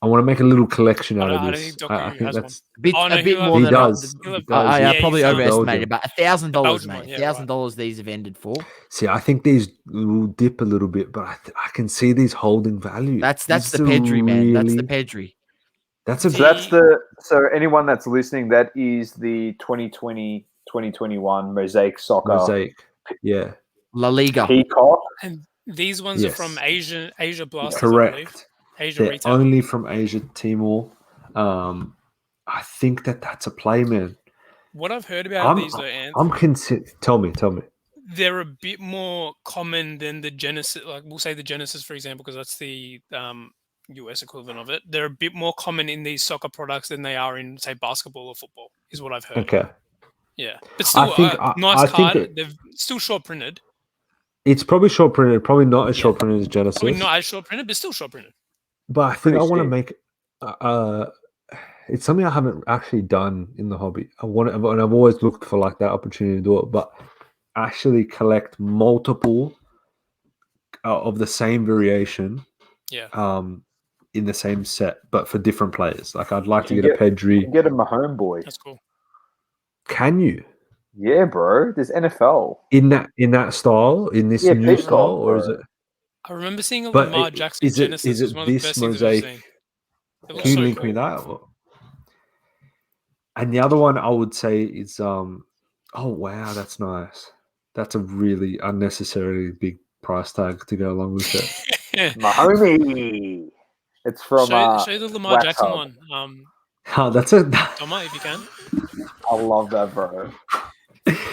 I want to make a little collection out of
I don't
this.
think
I
Doku
think
has one.
that's
Oh, no,
A bit
he'll
more
he
have
than
does.
he'll have-
He
I
does.
probably
he's,
overestimated,
Belgium.
but $1,000,
Belgian
mate.
one, yeah,
$1,000 these have ended for.
See, I think these will dip a little bit, but I can see these holding value.
That's
This
the
is a
Pedri, man. That's the
really-
Pedri.
That's a
So anyone that's listening, that is the 2020-2021 Mosaic Soccer
mosaic. Yeah,
La Liga.
Peacock.
And these ones are from
Yes.
Asia Blasters, I believe.
correct.
Asia
They're
retail.
only from Asia Timor. I think that's a play, man.
What I've heard about these though, Anth,
Tell me.
they're a bit more common than the Genesis. Like we'll say the Genesis, for example, because that's the US equivalent of it. They're a bit more common in these soccer products than they are in, say, basketball or football, is what I've heard.
Okay,
Yeah, but still, nice
I
card.
think
They're still short printed.
it's probably short printed. Probably not as
Yeah.
short printed as Genesis.
Probably not as short printed, but still short printed.
But I think
Pretty
I want to
sick.
make. It's something I haven't actually done in the hobby. And I've always looked for like that opportunity to do it, but actually collect multiple of the same variation.
Yeah.
In the same set, but for different players. Like I'd like to
You
get a Pedri.
You get a Mahomes boy.
That's cool.
Can you
Yeah, bro. There's NFL.
in that style, in this
Yeah,
new
Peacock,
style, or is
bro.
it?
I remember seeing a
But
Lamar Jackson
is it
Genesis. It was one of the
this
best things I've ever
mosaic?
seen. It looks
Can you
so
link
cool.
me that? And the other one I would say is oh wow, that's nice. That's a really unnecessarily big price tag to go along with it.
Mahomie. It's from
show the Lamar
Wax
Jackson
Hub.
one.
Oh, that's a.
Toma, if you can.
I love that, bro.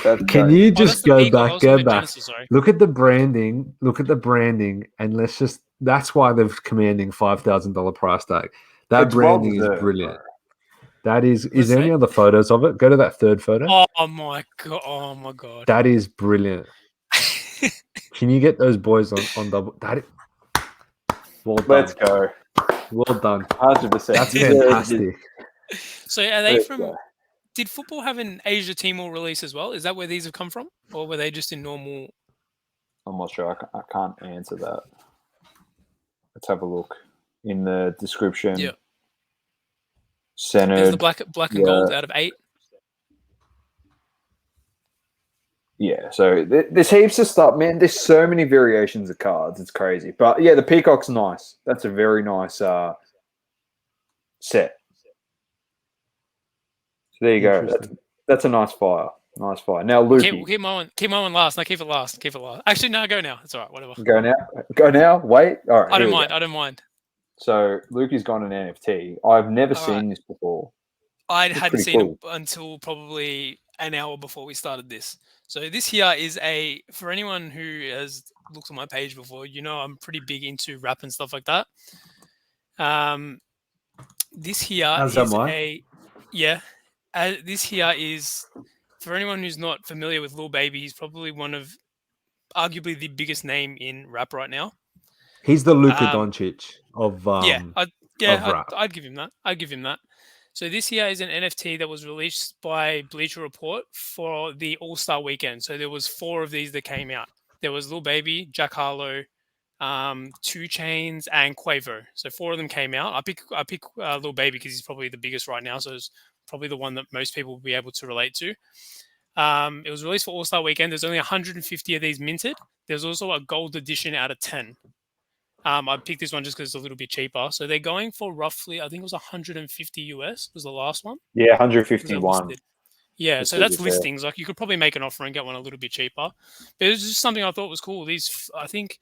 That's
Can
great.
you
That's
just
the
go
Peacock. I
back?
was
Go
looking at
back.
Genesis, sorry.
Look at the branding. And let's just. That's why they're commanding $5,000 price tag. That
It's well
branding is
deserved,
brilliant.
bro.
That is.
What's
Is there any
that?
other photos of it? Go to that third photo.
Oh my god! Oh my god!
That is brilliant. Can you get those boys on double? Well done.
Let's go.
Well done.
100%.
That's
Deserved it.
fantastic.
So are they
Let's
from?
go.
Did football have an Asia Timor release as well? Is that where these have come from, or were they just in normal?
I'm not sure. I can't answer that. Let's have a look in the description.
Yeah.
Centered.
There's the black and gold out of 8.
Yeah, so there's heaps of stuff, man. There's so many variations of cards. It's crazy. But yeah, the Peacock's nice. That's a very nice set. So there you go. That's a nice fire. Nice fire. Now, Lukey.
Keep my one last. No, keep it last. Keep it last. Actually, no, go now. It's all right. Whatever.
Go now. Go now. Wait. All right.
I
here
don't
we
mind.
go.
I don't mind.
So Lukey's gone an NFT. I've never
All
seen
right.
this before.
I
It's
hadn't
pretty
seen
cool.
it until probably an hour before we started this. So this here is for anyone who has looked on my page before, you know I'm pretty big into rap and stuff like that. This here
As
is
am I.
this here is for anyone who's not familiar with Lil Baby. He's probably one of arguably the biggest name in rap right now.
He's the Luka Doncic of
I'd
rap.
give him that. I'd give him that. So this here is an NFT that was released by Bleacher Report for the All-Star weekend. So there was 4 of these that came out. There was Lil Baby, Jack Harlow, Two Chains, and Quavo. So 4 of them came out. I pick Lil Baby because he's probably the biggest right now. So it's probably the one that most people will be able to relate to. It was released for All-Star Weekend. There's only 150 of these minted. There's also a gold edition out of 10. I picked this one just because it's a little bit cheaper. So they're going for roughly, I think it was 150 US was the last one.
Yeah,
Was that
151.
listed? Yeah,
Just
so
to
that's
be fair.
listings. Like you could probably make an offer and get one a little bit cheaper. But it was just something I thought was cool. These, I think,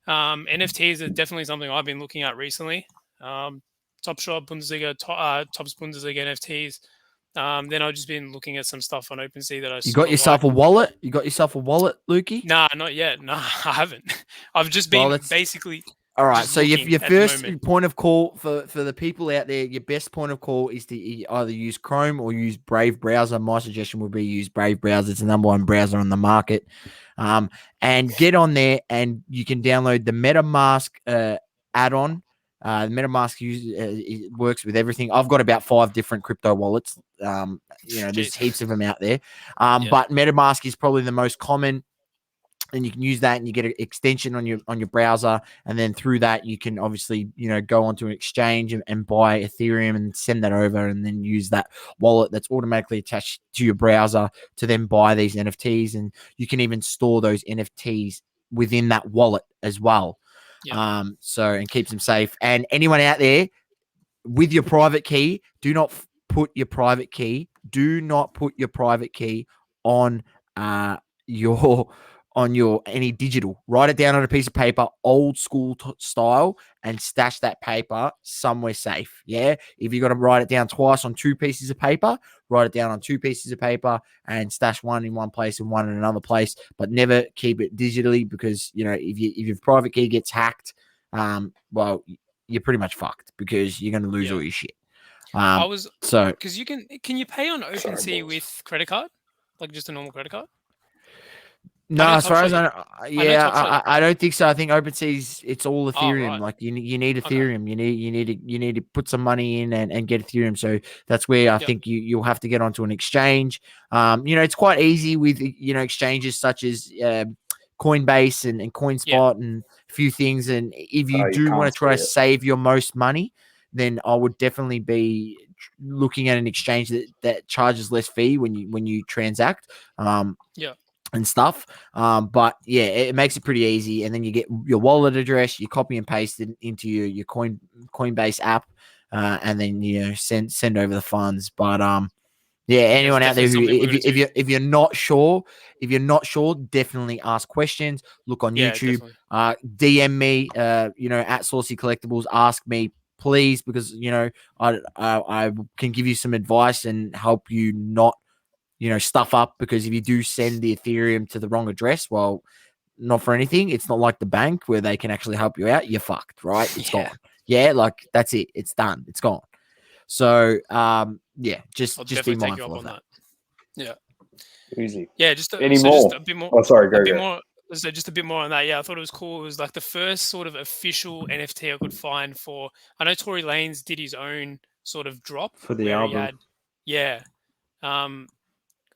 NFTs are definitely something I've been looking at recently. Top Shot, Bundesliga, Topps Bundesliga NFTs. Then I've just been looking at some stuff on OpenSea that I
You got yourself a wallet? You got yourself a wallet, Lukey?
Nah, not yet. Nah, I haven't. I've just been basically.
All right.
just
So your
looking at the
first
moment.
point of call for the people out there, your best point of call is to either use Chrome or use Brave browser. My suggestion would be use Brave browser. It's the number one browser on the market. And get on there and you can download the MetaMask add-on. MetaMask it works with everything. I've got about 5 different crypto wallets. There's
Jeez.
heaps of them out there.
Yeah.
But MetaMask is probably the most common, and you can use that and you get an extension on your browser. And then through that, you can obviously, go onto an exchange and buy Ethereum and send that over, and then use that wallet that's automatically attached to your browser to then buy these NFTs. And you can even store those NFTs within that wallet as well.
Yeah.
And keeps them safe. And anyone out there with your private key, do not put your private key on your any digital. Write it down on a piece of paper, old school style, and stash that paper somewhere safe. Yeah. If you got to write it down twice on 2 pieces of paper, write it down on 2 pieces of paper and stash one in one place and one in another place, but never keep it digitally, because if your private key gets hacked, well, you're pretty much fucked, because you're going to lose all your shit.
Because can you pay on OpenSea with credit card, like just a normal credit card?
No, as far as I don't think so. I think OpenSea's it's all Ethereum.
Right.
Like you need Ethereum. Okay. You need to put some money in and get Ethereum. So that's where I think you'll have to get onto an exchange. It's quite easy with exchanges such as Coinbase and CoinSpot and a few things. And if you do want to try to save your most money, then I would definitely be looking at an exchange that charges less fee when you transact. And stuff. But yeah, it makes it pretty easy. And then you get your wallet address, you copy and paste it into your Coinbase app, and then send over the funds. But anyone out there who if you're not sure, definitely ask questions. Look on YouTube, DM me, at Saucy Collectibles, ask me, please, because I can give you some advice and help you not stuff up, because if you do send the Ethereum to the wrong address, well, not for anything, it's not like the bank where they can actually help you out. You're fucked, right? It's gone. Yeah, like that's it. It's done. It's gone. So, just be mindful of that.
Yeah.
Easy.
Yeah, just a bit more.
Oh, sorry, go.
More. So just a bit more on that. Yeah, I thought it was cool. It was like the first sort of official NFT I could find for. I know Tory Lanez did his own sort of drop
for the album.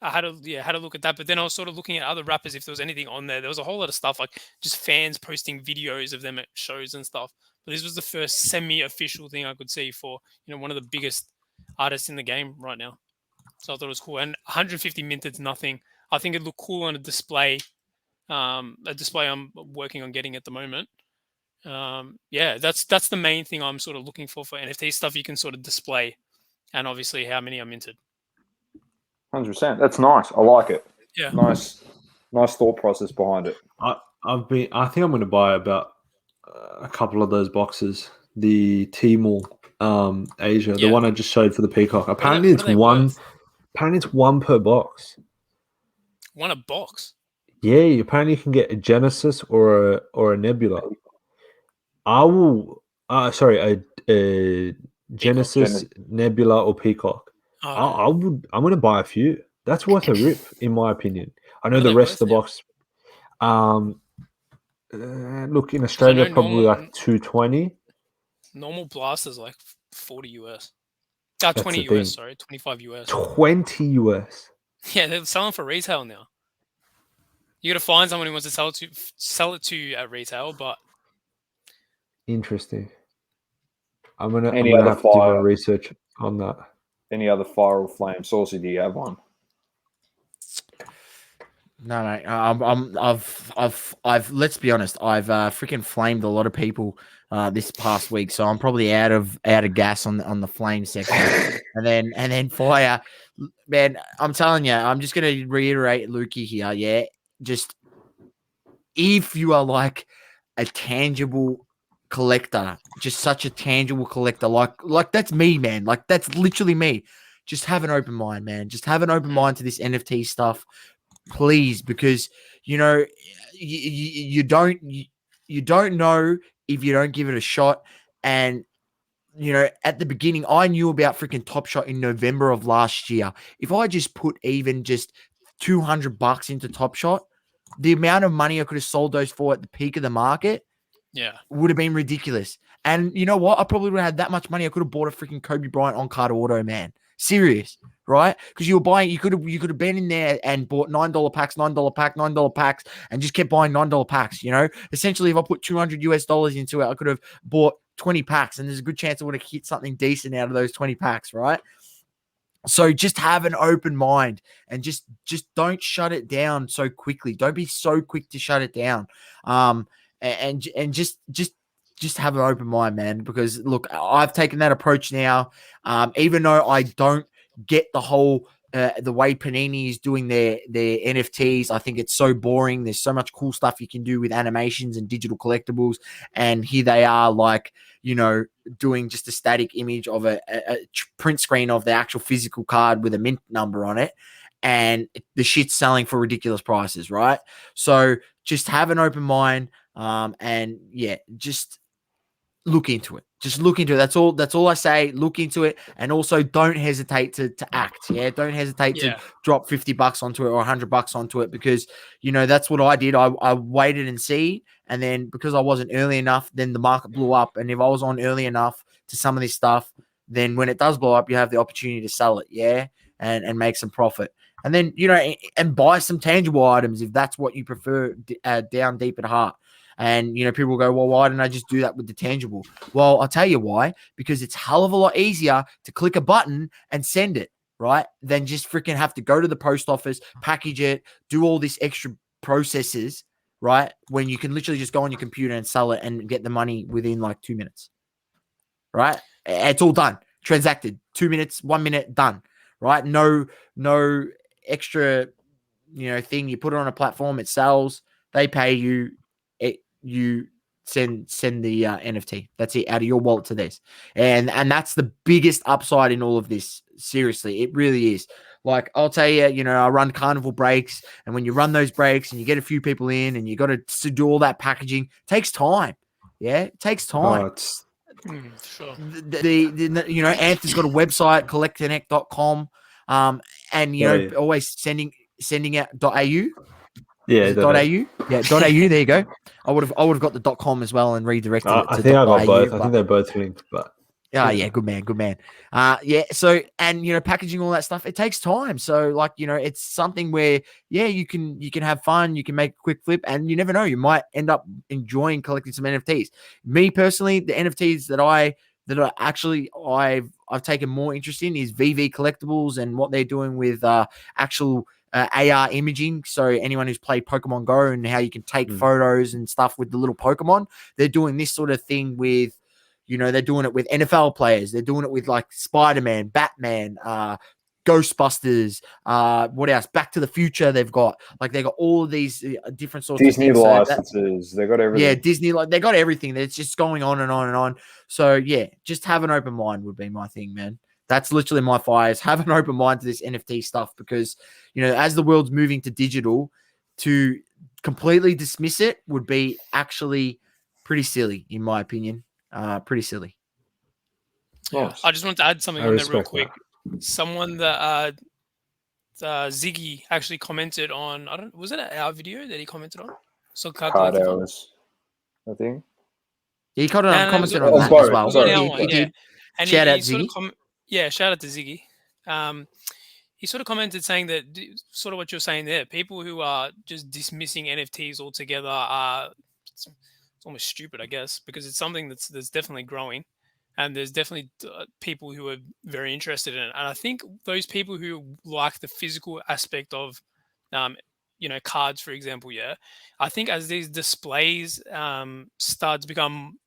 I had a look at that, but then I was sort of looking at other rappers if there was anything on there. There was a whole lot of stuff, like just fans posting videos of them at shows and stuff. But this was the first semi-official thing I could see for one of the biggest artists in the game right now. So I thought it was cool. And 150 minted's nothing. I think it looked cool on a display. A display I'm working on getting at the moment. That's the main thing I'm sort of looking for NFT stuff. You can sort of display, and obviously how many are minted.
100%. That's nice. I like it.
Yeah.
Nice thought process behind it.
I think I'm going to buy about a couple of those boxes. The Tmall Asia, the one I just showed for the Peacock. Apparently it's one. Worth? Apparently it's one per box.
One a box.
Yeah. Apparently you can get a Genesis or a Nebula. I will. A Genesis, Nebula, or Peacock. I'm going to buy a few. That's worth a rip, in my opinion. I know the rest of the box. Look, in Australia, probably like 220.
Normal blasters like 40 US. 20 US, sorry, 25 US.
20 US.
Yeah, they're selling for retail now. You got to find someone who wants to sell it to at retail, but
Interesting. I'm gonna
Any other
have to do my
fire?
research on that.
Any other fire or flame? Saucy, do you have one?
No, mate. I've. Let's be honest. I've freaking flamed a lot of people this past week, so I'm probably out of gas on the flame section. and then fire, man. I'm telling you, I'm just gonna reiterate Lukey here. Yeah, just if you are like a tangible collector, just such a tangible collector, like that's me, man. Like that's literally me. Just have an open mind, man. Just have an open mind to this NFT stuff, please, because you know you don't know if you don't give it a shot. And you know, at the beginning, I knew about freaking Top Shot in November of last year. If I just put even just $200 into Top Shot, the amount of money I could have sold those for at the peak of the market would have been ridiculous. And you know what? I probably would have had that much money. I could have bought a freaking Kobe Bryant on card auto, man. Serious, right? Because you were buying, you could have been in there and bought $9 packs, $9 packs, and just kept buying $9 packs. You know, essentially, if I put $200 into it, I could have bought 20 packs, and there's a good chance I would have hit something decent out of those 20 packs, right? So just have an open mind and just don't shut it down so quickly. Don't be so quick to shut it down. And just have an open mind, man, because look, I've taken that approach now. Even though I don't get the whole the way Panini is doing their NFTs, I think it's so boring. There's so much cool stuff you can do with animations and digital collectibles, and here they are, like, you know, doing just a static image of a print screen of the actual physical card with a mint number on it, and the shit's selling for ridiculous prices, right? So just have an open mind, and yeah, just look into it. Just look into it. That's all I say. Look into it. And also don't hesitate to act. Yeah. Don't hesitate to drop $50 onto it or $100 onto it, because, you know, that's what I did. I waited and see. And then because I wasn't early enough, then the market blew up. And if I was on early enough to some of this stuff, then when it does blow up, you have the opportunity to sell it. Yeah. And make some profit. And then, you know, and buy some tangible items if that's what you prefer down deep at heart. And, you know, people go, well, why didn't I just do that with the tangible? Well, I'll tell you why. Because it's a hell of a lot easier to click a button and send it, right? Than just freaking have to go to the post office, package it, do all these extra processes, right? When you can literally just go on your computer and sell it and get the money within like 2 minutes, right? It's all done. Transacted. 2 minutes, 1 minute, done, right? No extra, you know, thing. You put it on a platform, it sells, they pay you, you send the NFT. That's it, out of your wallet to this. And that's the biggest upside in all of this. Seriously, it really is. Like, I'll tell you, you know, I run carnival breaks, and when you run those breaks and you get a few people in and you got to do all that packaging, it takes time. Yeah, it takes time.
Sure.
The you know, Anthony's got a website, collectconnect.com, and you know, always sending out .au.
Yeah,
is it .au? Yeah, .au. There you go. I would have got the .com as well and redirected it to
I think I got both.
but...
I think they're both linked, but
yeah, good man. Yeah. So, and you know, packaging all that stuff, it takes time. So, like, you know, it's something where, yeah, you can have fun, you can make a quick flip, and you never know, you might end up enjoying collecting some NFTs. Me personally, the NFTs that I've taken more interest in is VV Collectibles and what they're doing with actual AR imaging. So anyone who's played Pokemon Go and how you can take photos and stuff with the little Pokemon, they're doing this sort of thing with, you know, they're doing it with NFL players. They're doing it with like Spider-Man, Batman, Ghostbusters, what else? Back to the Future. They've got all of these different sorts
Disney
of things.
licenses. They got everything.
Yeah, Disney, like they got everything. It's just going on and on and on. So yeah, just have an open mind would be my thing, man. That's literally my fires. Have an open mind to this NFT stuff, because, you know, as the world's moving to digital, to completely dismiss it would be actually pretty silly, in my opinion. Pretty silly.
Yeah. I just want to add something on there real quick. Someone that Ziggy actually commented on. Was it our video that he commented on? So
card hours, I think.
Yeah, he commented on that as well.
Sorry.
He did.
And
shout out
Ziggy.
Sort
of shout out to Ziggy. He sort of commented saying that sort of what you're saying there. People who are just dismissing NFTs altogether are it's almost stupid, I guess, because it's something that's definitely growing, and there's definitely people who are very interested in it. And I think those people who like the physical aspect of, cards, for example, I think as these displays start to become,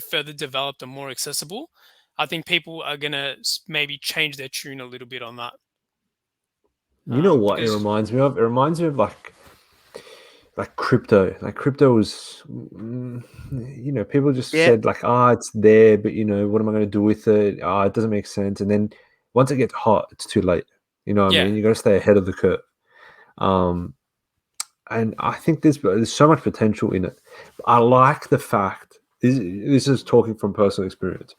further developed and more accessible, I think people are gonna maybe change their tune a little bit on that.
You know what it
Because
reminds me of? It reminds me of like crypto. Like crypto was, people just
Yeah.
said like, it's there, but what am I going to do with it? It doesn't make sense. And then once it gets hot, it's too late. You know what I
Yeah.
mean? You got to stay ahead of the curve. And I think there's so much potential in it. I like the fact, this is talking from personal experience.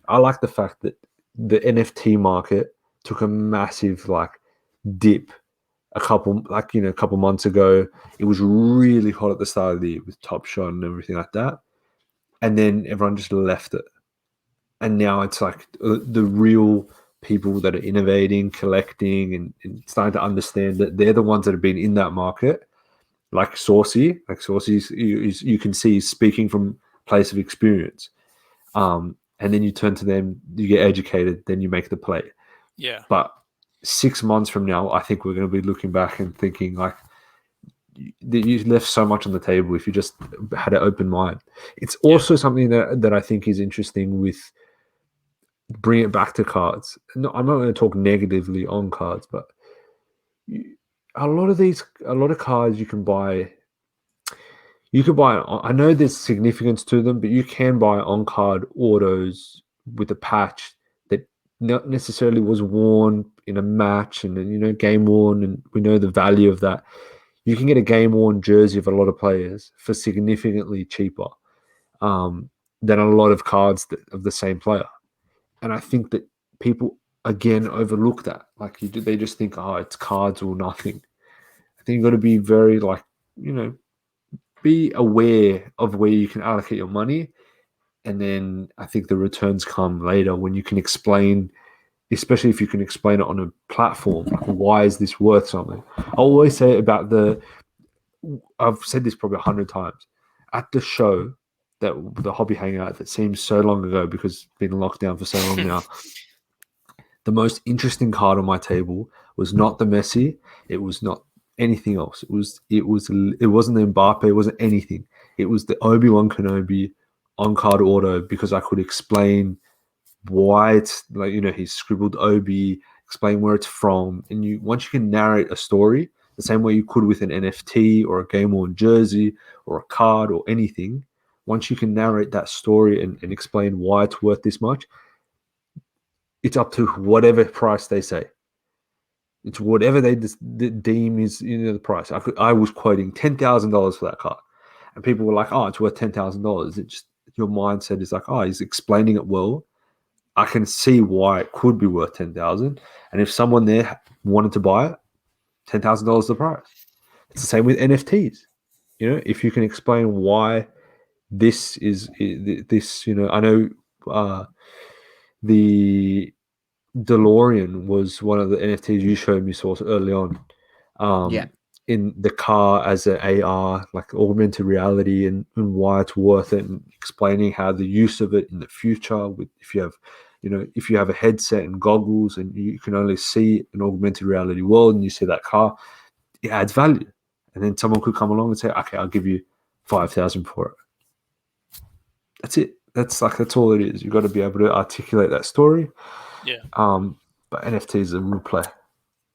I like the fact that the NFT market took a massive dip a couple months ago. It was really hot at the start of the year with Top Shot and everything like that, and then everyone just left it. And now it's like the real people that are innovating, collecting, and starting to understand that they're the ones that have been in that market. Like Saucy, you can see he's speaking from a place of experience. And then you turn to them, you get educated, then you make the play.
Yeah.
But 6 months from now, I think we're going to be looking back and thinking like, you left so much on the table if you just had an open mind. It's also something that I think is interesting with bring it back to cards. No, I'm not going to talk negatively on cards, but a lot of cards you can buy. You could buy. I know there's significance to them, but you can buy on-card autos with a patch that not necessarily was worn in a match, and game worn, and we know the value of that. You can get a game worn jersey of a lot of players for significantly cheaper than a lot of cards of the same player. And I think that people again overlook that. Like they just think, it's cards or nothing. I think you got to be very be aware of where you can allocate your money, and then I think the returns come later when you can explain, especially if you can explain it on a platform, like why is this worth something. I always say about I've said this probably 100 times at the show, that the hobby hangout that seems so long ago because it's been locked down for so long now. The most interesting card on my table was not the Messi. It was not anything else. It wasn't the Mbappe. It wasn't anything. It was the Obi-Wan Kenobi on-card auto, because I could explain why it's he's scribbled Obi, explain where it's from, and once you can narrate a story the same way you could with an NFT or a game-worn jersey or a card or anything, once you can narrate that story and explain why it's worth this much, it's up to whatever price they say. It's whatever they deem is the price. I was quoting $10,000 for that card, and people were like, it's worth $10,000. It just, your mindset is like, he's explaining it well. I can see why it could be worth $10,000. And if someone there wanted to buy it, $10,000 is the price. It's the same with NFTs. If you can explain why this is this, I know the DeLorean was one of the NFTs you showed me source early on. In the car as an AR, like augmented reality, and why it's worth it, and explaining how the use of it in the future if you have a headset and goggles and you can only see an augmented reality world and you see that car, it adds value. And then someone could come along and say, okay, I'll give you $5,000 for it. That's it. That's all it is. You've got to be able to articulate that story.
Yeah.
But NFT is a real play.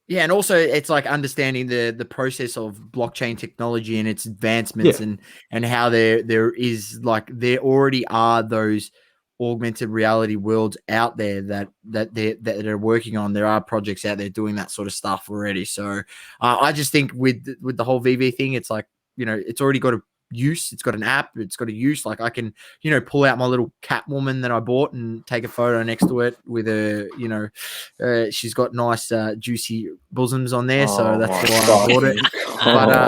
Yeah, and also it's like understanding the process of blockchain technology and its advancements, and how there already are those augmented reality worlds out there that they're working on. There are projects out there doing that sort of stuff already. So I just think with the whole VV thing, it's like, it's already got a use. It's got an app. It's got a use. Like I can, pull out my little Catwoman that I bought and take a photo next to it with a, she's got nice juicy bosoms on there. So that's why I bought it. But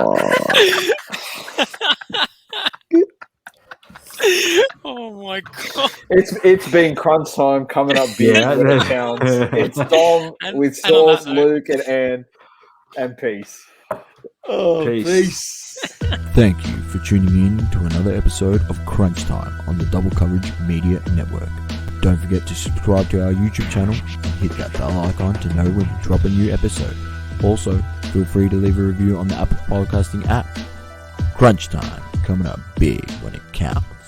oh my god!
It's been crunch time coming up big when it counts. It's Dom with Sauce, Luke, and Anne, and Peace.
Peace.
Thank you for tuning in to another episode of Crunch Time on the Double Coverage Media Network. Don't forget to subscribe to our YouTube channel and hit that bell icon to know when we drop a new episode. Also, feel free to leave a review on the Apple Podcasting app. Crunch Time, coming up big when it counts.